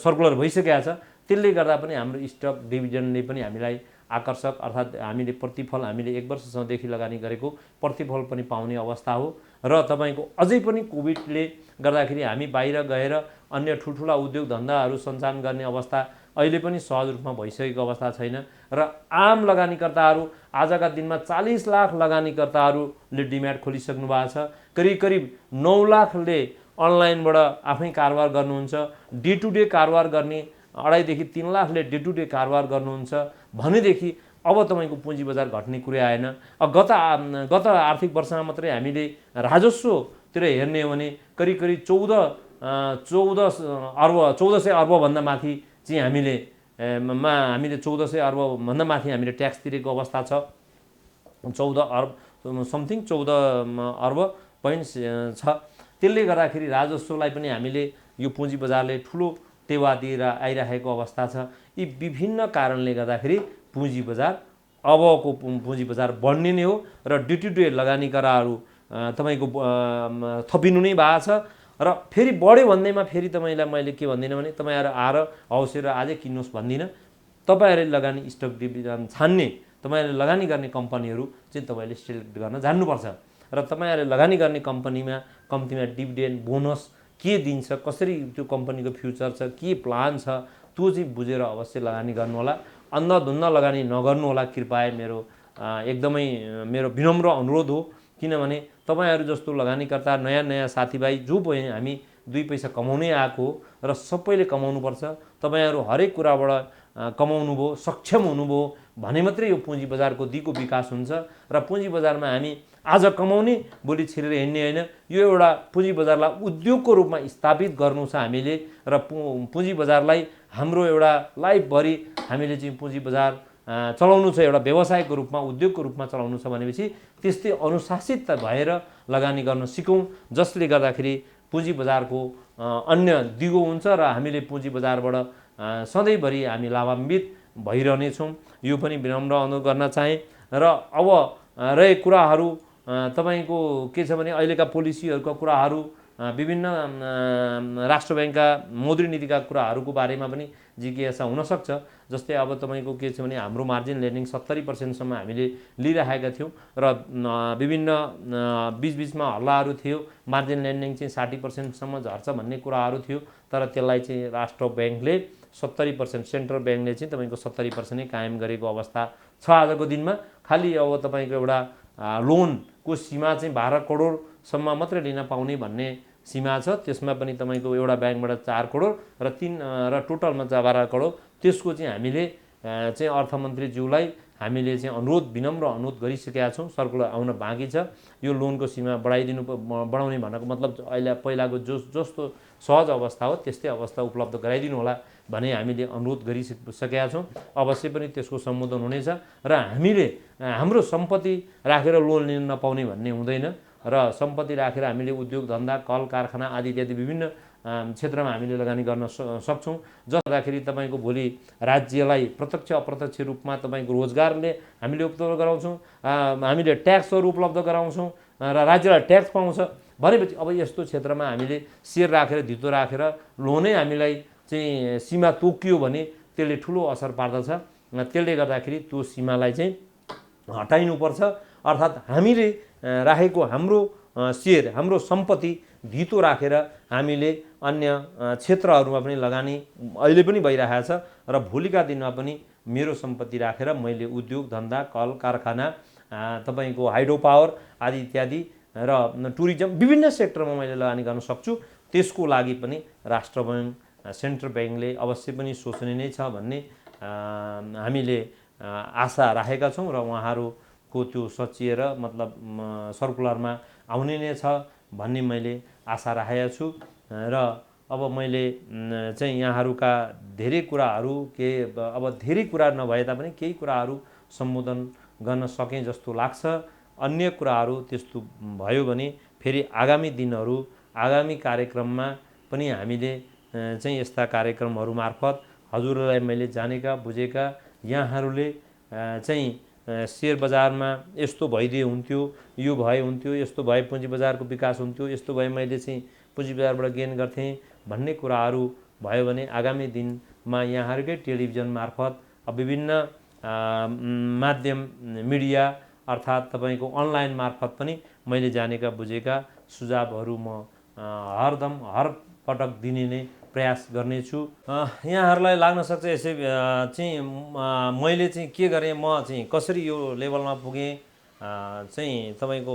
सर्कुलर भइसकेको छ। त्यसले गर्दा पनि हाम्रो स्टक डिभिडेन्डले पनि हामीलाई आकर्षक अर्थात् हामीले प्रतिफल हामीले 1 वर्षसम्मदेखि लगानी गरेको प्रतिफल पनि पाउने अवस्था हो। र तपाईँको अझै पनि कोभिडले गर्दाखेरि हामी बाहिर गएर अन्य ठुल्ठुला उद्योग धन्दाहरू सञ्चालन गर्ने अवस्था अहिले पनि सहज रूपमा भइसकेको अवस्था छैन र आम लगानीकर्ताहरू आजका दिनमा 40 लाख लगानीकर्ताहरूले डिम्याट खोलिसक्नु भएको छ। करिब 9 लाखले अनलाइनबाट आफै कारोबार गर्नुहुन्छ। डे टु डे कारोबार गर्ने 2.5 देखि 3 लाखले डे टु डे कारोबार गर्नुहुन्छ भनेदेखि अब तपाईँको पुँजी बजार घट्ने कुरै आएन। गत आर्थिक वर्षमा मात्रै हामीले राजस्वतिर हेर्ने हो भने करिब 1400 अर्बभन्दा माथि चाहिँ हामीले 1400 अर्बभन्दा माथि हामीले ट्याक्स तिरेको अवस्था छ। 14 अर्ब पोइन्ट छ। त्यसले गर्दाखेरि राजस्वलाई पनि हामीले यो पुँजी बजारले ठुलो टेवा दिएर आइरहेको अवस्था छ। यी विभिन्न कारणले गर्दाखेरि पुँजी बजार अबको पुँजी बजार बढ्ने नै हो र डे टु डे लगानीकर्ताहरू तपाईँको थपिनु नै भएको छ र फेरि बढ्यो भन्दैमा फेरि तपाईँलाई मैले के भन्दिनँ भने तपाईँहरू आएर हौसेर आजै किन्नुहोस् भन्दिनँ। तपाईँहरूले लगानी स्टक डिभिडेन्ड छान्ने, तपाईँहरूले लगानी गर्ने कम्पनीहरू चाहिँ तपाईँले सिलेक्ट गर्न जान्नुपर्छ र तपाईँहरूले लगानी गर्ने कम्पनीमा कम्तीमा डिभिडेन्ड बोनस के दिन्छ, कसरी त्यो कम्पनीको फ्युचर छ, के प्लान छ, त्यो चाहिँ बुझेर अवश्य लगानी गर्नुहोला। अन्धाधुन्ध लगानी नगर्नु होला कृपया एकदमै मेरो विनम्र अनुरोध हो। किनभने तपाईँहरू जस्तो लगानीकर्ता नयाँ साथीभाइ जो पनि हामी 2 पैसा कमाउनै आएको हो र सबैले कमाउनुपर्छ। तपाईँहरू हरेक कुराबाट कमाउनु भयो, सक्षम हुनुभयो भने मात्रै यो पुँजी बजारको दिगो विकास हुन्छ र पुँजी बजारमा हामी आज कमाउने भोलि छिरेर हिँड्ने होइन। यो एउटा पुँजी बजारलाई उद्योगको रूपमा स्थापित गर्नु छ हामीले र पुँजी बजारलाई हाम्रो एउटा लाइफभरि हामीले चाहिँ पुँजी बजार चलाउनु छ, एउटा व्यवसायको रूपमा उद्योगको रूपमा चलाउनु छ भनेपछि त्यस्तै अनुशासित भएर लगानी गर्न सिकौँ, जसले गर्दाखेरि पुँजी बजारको अन्य दिगो हुन्छ र हामीले पुँजी बजारबाट सधैँभरि हामी लाभान्वित भइरहनेछौँ। यो पनि विनम्र अनुरोध गर्न चाहेँ। र अब रहेको कुराहरू तपाईँको के छ भने अहिलेका पोलिसीहरूका कुराहरू विभिन्न राष्ट्र ब्याङ्कका मौद्रिक नीतिका कुराहरूको बारेमा पनि जिज्ञासा हुनसक्छ। जस्तै अब तपाईँको के छ भने हाम्रो मार्जिन लेन्डिङ 70% हामीले लिइराखेका थियौँ र विभिन्न बिचबिचमा हल्लाहरू थियो, मार्जिन लेन्डिङ चाहिँ 60% झर्छ भन्ने कुराहरू थियो। तर त्यसलाई चाहिँ राष्ट्र ब्याङ्कले 70%, सेन्ट्रल ब्याङ्कले चाहिँ तपाईँको 70% नै कायम गरेको अवस्था छ आजको दिनमा। खालि अब तपाईँको एउटा लोनको सीमा चाहिँ 12 करोडसम्म मात्रै लिन पाउने भन्ने सीमा छ। त्यसमा पनि तपाईँको एउटा ब्याङ्कबाट 4 करोड र टोटलमा 12 करोड। त्यसको चाहिँ हामीले चाहिँ अर्थमन्त्रीज्यूलाई हामीले चाहिँ विनम्र अनुरोध गरिसकेका छौँ। सर्कुलर आउन बाँकी छ। यो लोनको सीमा बढाउने भनेको मतलब अहिले पहिलाको जस्तो सहज अवस्था हो त्यस्तै अवस्था उपलब्ध गराइदिनु होला भने हामीले अनुरोध गरिसकेका छौँ। अवश्य पनि त्यसको सम्बोधन हुनेछ र हामीले हाम्रो सम्पत्ति राखेर लोन लिन नपाउने भन्ने हुँदैन र सम्पत्ति राखेर हामीले उद्योग धन्दा, कल कारखाना आदि इत्यादि विभिन्न क्षेत्रमा हामीले लगानी गर्न सक्छौँ। जसदाखेरि तपाईँको भोलि राज्यलाई प्रत्यक्ष अप्रत्यक्ष रूपमा तपाईँको रोजगारले हामीले उपलब्ध गराउँछौँ, हामीले ट्याक्सहरू उपलब्ध गराउँछौँ र राज्यलाई ट्याक्स पाउँछ भनेपछि अब यस्तो क्षेत्रमा हामीले सेयर राखेर धितो राखेर लोनै हामीलाई चाहिँ सीमा तोकियो भने त्यसले ठुलो असर पार्दछ। त्यसले गर्दाखेरि त्यो सीमालाई चाहिँ हटाइनुपर्छ। अर्थात् हामीले राखेको हाम्रो सेयर, हाम्रो सम्पत्ति धितो राखेर हामीले अन्य क्षेत्रहरूमा पनि लगानी अहिले पनि भइरहेको छ र भोलिका दिनमा पनि मेरो सम्पत्ति राखेर मैले उद्योग धन्दा, कल कारखाना, तपाईँको हाइड्रो पावर आदि इत्यादि र टुरिज्म विभिन्न सेक्टरमा मैले लगानी गर्न सक्छु। त्यसको लागि पनि राष्ट्र बैङ्क, सेन्ट्रल ब्याङ्कले अवश्य पनि सोच्ने नै छ भन्ने हामीले आशा राखेका छौँ र उहाँहरूको त्यो सचिएर मतलब सर्कुलरमा आउने नै छ भन्ने मैले आशा राखेको छु। र अब मैले चाहिँ यहाँहरूका धेरै कुराहरू अब धेरै कुरा नभए तापनि केही कुराहरू सम्बोधन गर्न सकेँ जस्तो लाग्छ। अन्य कुराहरू त्यस्तो भयो भने फेरि आगामी दिनहरू, आगामी कार्यक्रममा पनि हामीले चाहिँ यस्ता कार्यक्रमहरू मार्फत हजुरलाई मैले जानेका बुझेका यहाँहरूले चाहिँ सेयर बजारमा यस्तो भइदिए हुन्थ्यो, यो भए हुन्थ्यो, यस्तो भए पुँजी बजारको विकास हुन्थ्यो, यस्तो भए मैले चाहिँ पुँजी बजारबाट गेन गर्थेँ भन्ने कुराहरू भयो भने आगामी दिनमा यहाँहरूकै टेलिभिजन मार्फत विभिन्न माध्यम मिडिया अर्थात् तपाईँको अनलाइन मार्फत पनि मैले जानेका बुझेका सुझावहरू म हरदम हर पटक दिने नै प्रयास गर्नेछु। यहाँहरूलाई लाग्न सक्छ यसै चाहिँ मैले चाहिँ के गरेँ, म चाहिँ कसरी यो लेभलमा पुगेँ चाहिँ तपाईँको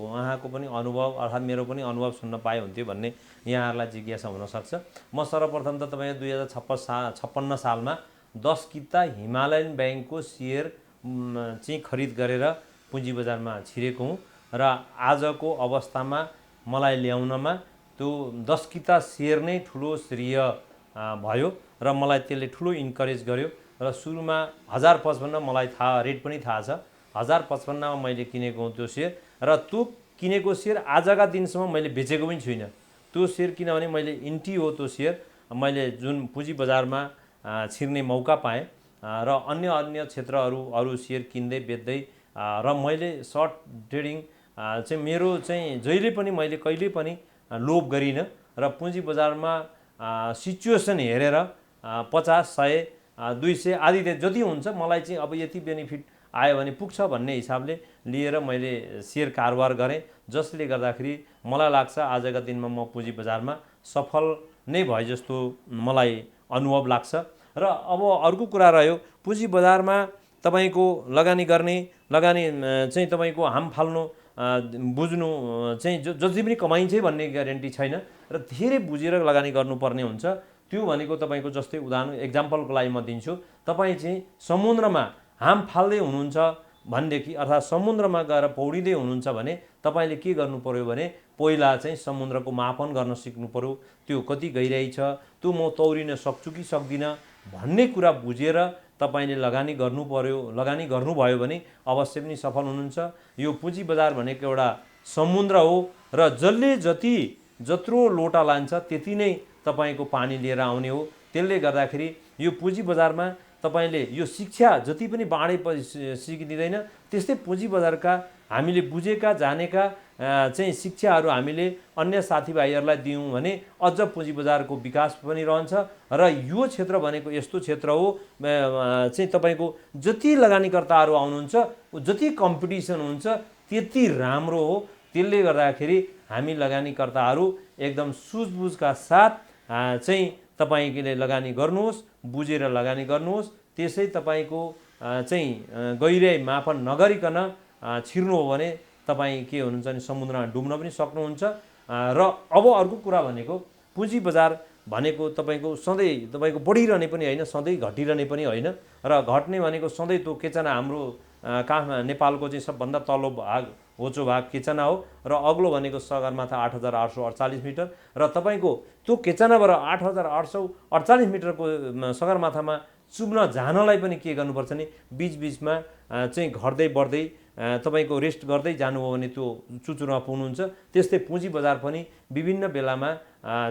उहाँको पनि अनुभव अर्थात् मेरो पनि अनुभव सुन्न पाए हुन्थ्यो भन्ने यहाँहरूलाई जिज्ञासा हुनसक्छ। म सर्वप्रथम त तपाईँको 2056 सालमा 10 किता हिमालयन ब्याङ्कको सेयर चाहिँ खरिद गरेर पुँजी बजारमा छिरेको हुँ र आजको अवस्थामा मलाई ल्याउनमा त्यो 10 किता सेयर नै ठुलो श्रेय भयो र मलाई त्यसले ठुलो इन्करेज गर्यो। र सुरुमा 1055 मलाई थाहा रेट पनि थाहा छ, 1055 मा मैले किनेको हुँ त्यो सेयर र त्यो किनेको सेयर आजका दिनसम्म मैले बेचेको पनि छुइनँ। त्यो सेयर किनभने मैले इन्टी हो त्यो सेयर, मैले जुन पुँजी बजारमा छिर्ने मौका पाएँ र अन्य क्षेत्रहरू अरू सेयर किन्दै बेच्दै र मैले सर्ट ट्रेडिङ चाहिँ मेरो चाहिँ जहिले पनि मैले कहिले पनि लोभ गरिनँ र पुँजी बजारमा सिचुएसन हेरेर 50, 100, 200 आदि जति हुन्छ मलाई चाहिँ अब यति बेनिफिट आयो भने पुग्छ भन्ने हिसाबले लिएर मैले सेयर कारोबार गरेँ, जसले गर्दाखेरि मलाई लाग्छ आजका दिनमा म पुँजी बजारमा सफल नै भए जस्तो मलाई अनुभव लाग्छ। र अब अर्को कुरा रह्यो पुँजी बजारमा तपाईँको लगानी चाहिँ तपाईँको हाम फाल्नु बुझ्नु चाहिँ जति पनि कमाइन्छ भन्ने ग्यारेन्टी छैन र धेरै बुझेर लगानी गर्नुपर्ने हुन्छ। त्यो भनेको तपाईँको जस्तै उदाहरण एक्जाम्पलको लागि म दिन्छु, तपाईँ चाहिँ समुद्रमा हाम फाल्दै हुनुहुन्छ भनेदेखि अर्थात् समुद्रमा गएर पौडिँदै हुनुहुन्छ भने तपाईँले के गर्नु पर्यो भने पहिला चाहिँ समुद्रको मापन गर्न सिक्नु पर्यो, त्यो कति गहिराइ छ, त्यो म तौरिन सक्छु कि सक्दिनँ भन्ने कुरा बुझेर तपाईँले लगानी गर्नु पर्यो। लगानी गर्नुभयो भने अवश्य पनि सफल हुनुहुन्छ। यो पुँजी बजार भनेको एउटा समुद्र हो र जसले जत्रो लोटा लान्छ त्यति नै तपाईँको पानी लिएर आउने हो। त्यसले गर्दाखेरि यो पुँजी बजारमा तपाईँले यो शिक्षा जति पनि बाँडे सिकिदिँदैन त्यस्तै पुँजी बजारका हामीले बुझेका जानेका चाहिँ शिक्षाहरू हामीले अन्य साथीभाइहरूलाई दियौँ भने अझ पुँजी बजारको विकास पनि रहन्छ र यो क्षेत्र भनेको यस्तो क्षेत्र हो चाहिँ तपाईँको जति लगानीकर्ताहरू आउनुहुन्छ जति कम्पिटिसन हुन्छ त्यति राम्रो हो। त्यसले गर्दाखेरि हामी लगानीकर्ताहरू एकदम सुझबुझका साथ चाहिँ तपाईँले लगानी गर्नुहोस्, बुझेर लगानी गर्नुहोस्। त्यसै तपाईँको चाहिँ गहिराइ मापन नगरिकन छिर्नु हो भने तपाईँ के हुनुहुन्छ भने समुद्रमा डुब्न पनि सक्नुहुन्छ। र अब अर्को कुरा भनेको पुँजी बजार भनेको तपाईँको सधैँ तपाईँको बढिरहने पनि होइन, सधैँ घटिरहने पनि होइन र घट्ने भनेको सधैँ त्यो केचना हाम्रो नेपालको चाहिँ सबभन्दा तल्लो भाग होचो भाग केचना हो र अग्लो भनेको सगरमाथा 8848 मिटर र तपाईँको त्यो केचनाबाट 8848 मिटरको सगरमाथामा चुब्न जानलाई पनि के गर्नुपर्छ नि बिचबिचमा चाहिँ घट्दै बढ्दै तपाईँको रेस्ट गर्दै जानुभयो भने त्यो चुचुरमा पुग्नुहुन्छ। त्यस्तै पुँजी बजार पनि विभिन्न बेलामा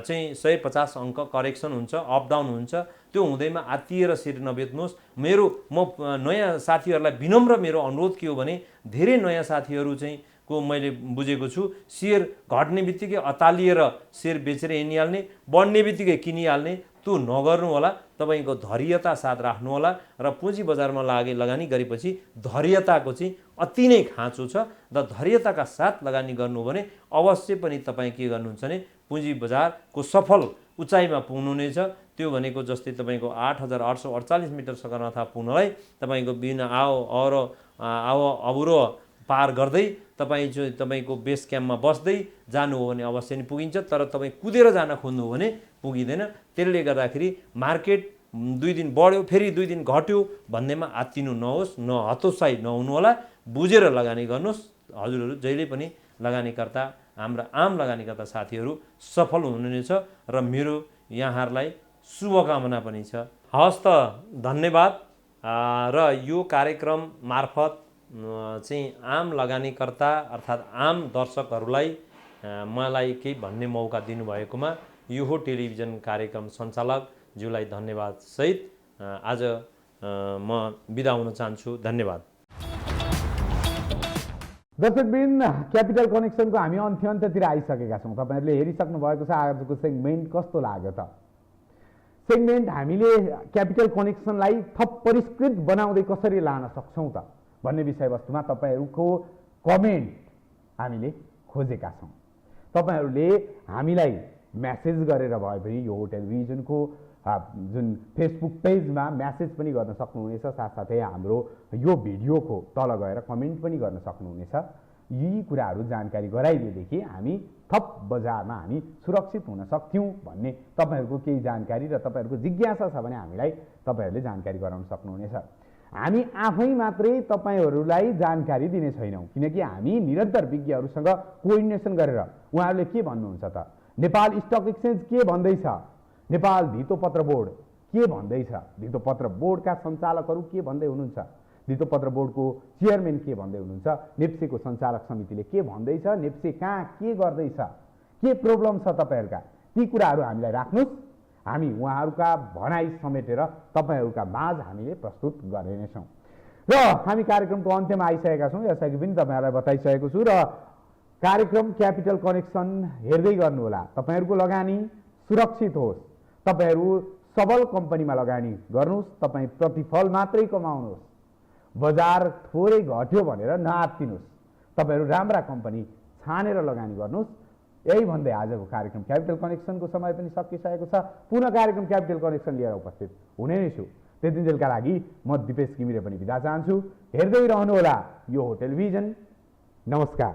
चाहिँ 150 अङ्क करेक्सन हुन्छ, अप डाउन हुन्छ। त्यो हुँदैमा आत्तिएर सेयर नबेच्नुहोस्। म नयाँ साथीहरूलाई विनम्र मेरो अनुरोध के हो भने धेरै नयाँ साथीहरू चाहिँ को मैले बुझेको छु सेयर घट्ने बित्तिकै अतालिएर सेयर बेचेर हिँडिहाल्ने, बढ्ने बित्तिकै किनिहाल्ने, त्यो नगर्नु होला। तपाईँको धैर्यता साथ राख्नु होला र पुँजी बजारमा लगानी गरेपछि धैर्यताको चाहिँ अति नै खाँचो छ र धैर्यताका साथ लगानी गर्नु भने अवश्य पनि तपाईँ के गर्नुहुन्छ भने पुँजी बजारको सफल उचाइमा पुग्नुहुनेछ। त्यो भनेको जस्तै तपाईँको 8848 मिटर सगरमाथा पुग्नलाई तपाईँको बिना अवरोह पार गर्दै तपाईँको बेस क्याम्पमा बस्दै जानु हो भने अवश्य नै पुगिन्छ, तर तपाईँ कुदेर जान खोज्नु हो भने पुगिँदैन। त्यसले गर्दाखेरि मार्केट 2 दिन बढ्यो फेरि 2 दिन घट्यो भन्नेमा आत्तिनु नहोस्, हतोत्साही नहुनु होला, बुझेर लगानी गर्नुहोस्। हजुरहरू जहिले पनि लगानीकर्ता, हाम्रा आम लगानीकर्ता साथीहरू सफल हुनुहुनेछ र मेरो यहाँहरूलाई शुभकामना पनि छ। हवस् त, धन्यवाद। र यो कार्यक्रम मार्फत चाहिँ आम लगानीकर्ता अर्थात् आम दर्शकहरूलाई मलाई केही भन्ने मौका दिनुभएकोमा यो हो टेलिभिजन कार्यक्रम सञ्चालक ज्यूलाई धन्यवाद सहित आज म बिदा हुन चाहन्छु। धन्यवाद। दर्शकवृन्द, क्यापिटल कनेक्सनको हामी अन्त्यतिर आइसकेका छौँ। तपाईँहरूले हेरिसक्नु भएको छ आजको सेगमेन्ट कस्तो लाग्यो त। सेगमेन्ट हामीले क्यापिटल कनेक्सनलाई थप परिष्कृत बनाउँदै कसरी लान सक्छौँ त भन्ने विषयवस्तुमा तपाईँहरूको कमेन्ट हामीले खोजेका छौँ। तपाईँहरूले हामीलाई म्यासेज गरेर भए पनि यो टेलिभिजनको जुन फेसबुक पेजमा म्यासेज पनि गर्न सक्नुहुनेछ, साथसाथै हाम्रो यो भिडियोको तल गएर कमेन्ट पनि गर्न सक्नुहुनेछ। यी कुराहरू जानकारी गराइदिएदेखि हामी थप बजारमा हामी सुरक्षित हुन सक्थ्यौँ भन्ने तपाईँहरूको केही जानकारी र तपाईँहरूको जिज्ञासा छ भने हामीलाई तपाईँहरूले जानकारी गराउन सक्नुहुनेछ। हामी आफै मात्रै तपाईँहरूलाई जानकारी दिने छैनौँ, किनकि हामी निरन्तर विज्ञहरूसँग कोअर्डिनेसन गरेर उहाँहरूले के भन्नुहुन्छ त, नेपाल स्टक एक्सचेन्ज के भन्दैछ, नेपाल धितोपत्र बोर्ड के भन्दैछ, धितोपत्र बोर्डका सञ्चालकहरू के भन्दै हुनुहुन्छ, धितोपत्र बोर्डको चेयरम्यान के भन्दै हुनुहुन्छ, नेप्सेको सञ्चालक समितिले के भन्दैछ, नेप्से कहाँ के गर्दैछ, के प्रब्लम छ तपाईँहरूका, ती कुराहरू हामीलाई राख्नुहोस्। हामी उहाँहरूका भनाइ समेटेर तपाईँहरूका माझ हामीले प्रस्तुत गर्नेछौँ। र हामी कार्यक्रमको अन्त्यमा आइसकेका छौँ। यसअघि पनि तपाईँहरूलाई बताइसकेको छु र कार्यक्रम क्यापिटल कनेक्सन हेर्दै गर्नुहोला। तपाईँहरूको लगानी सुरक्षित होस्, तपाईँहरू सबल कम्पनीमा लगानी गर्नुहोस्, तपाईँ प्रतिफल मात्रै कमाउनुहोस्, बजार थोरै घट्यो भनेर नआत्तिनुहोस्, तपाईँहरू राम्रा कम्पनी छानेर लगानी गर्नुहोस्। यही भन्दै आजको कार्यक्रम क्यापिटल कनेक्सनको समय पनि सकिसकेको छ। पुनः कार्यक्रम क्यापिटल कनेक्सन लिएर उपस्थित हुने नै छु। त्यतिन्जेलका लागि म दिपेश घिमिरे पनि बिदा चाहन्छु। हेर्दै रहनुहोला यो हो टेलिभिजन। नमस्कार।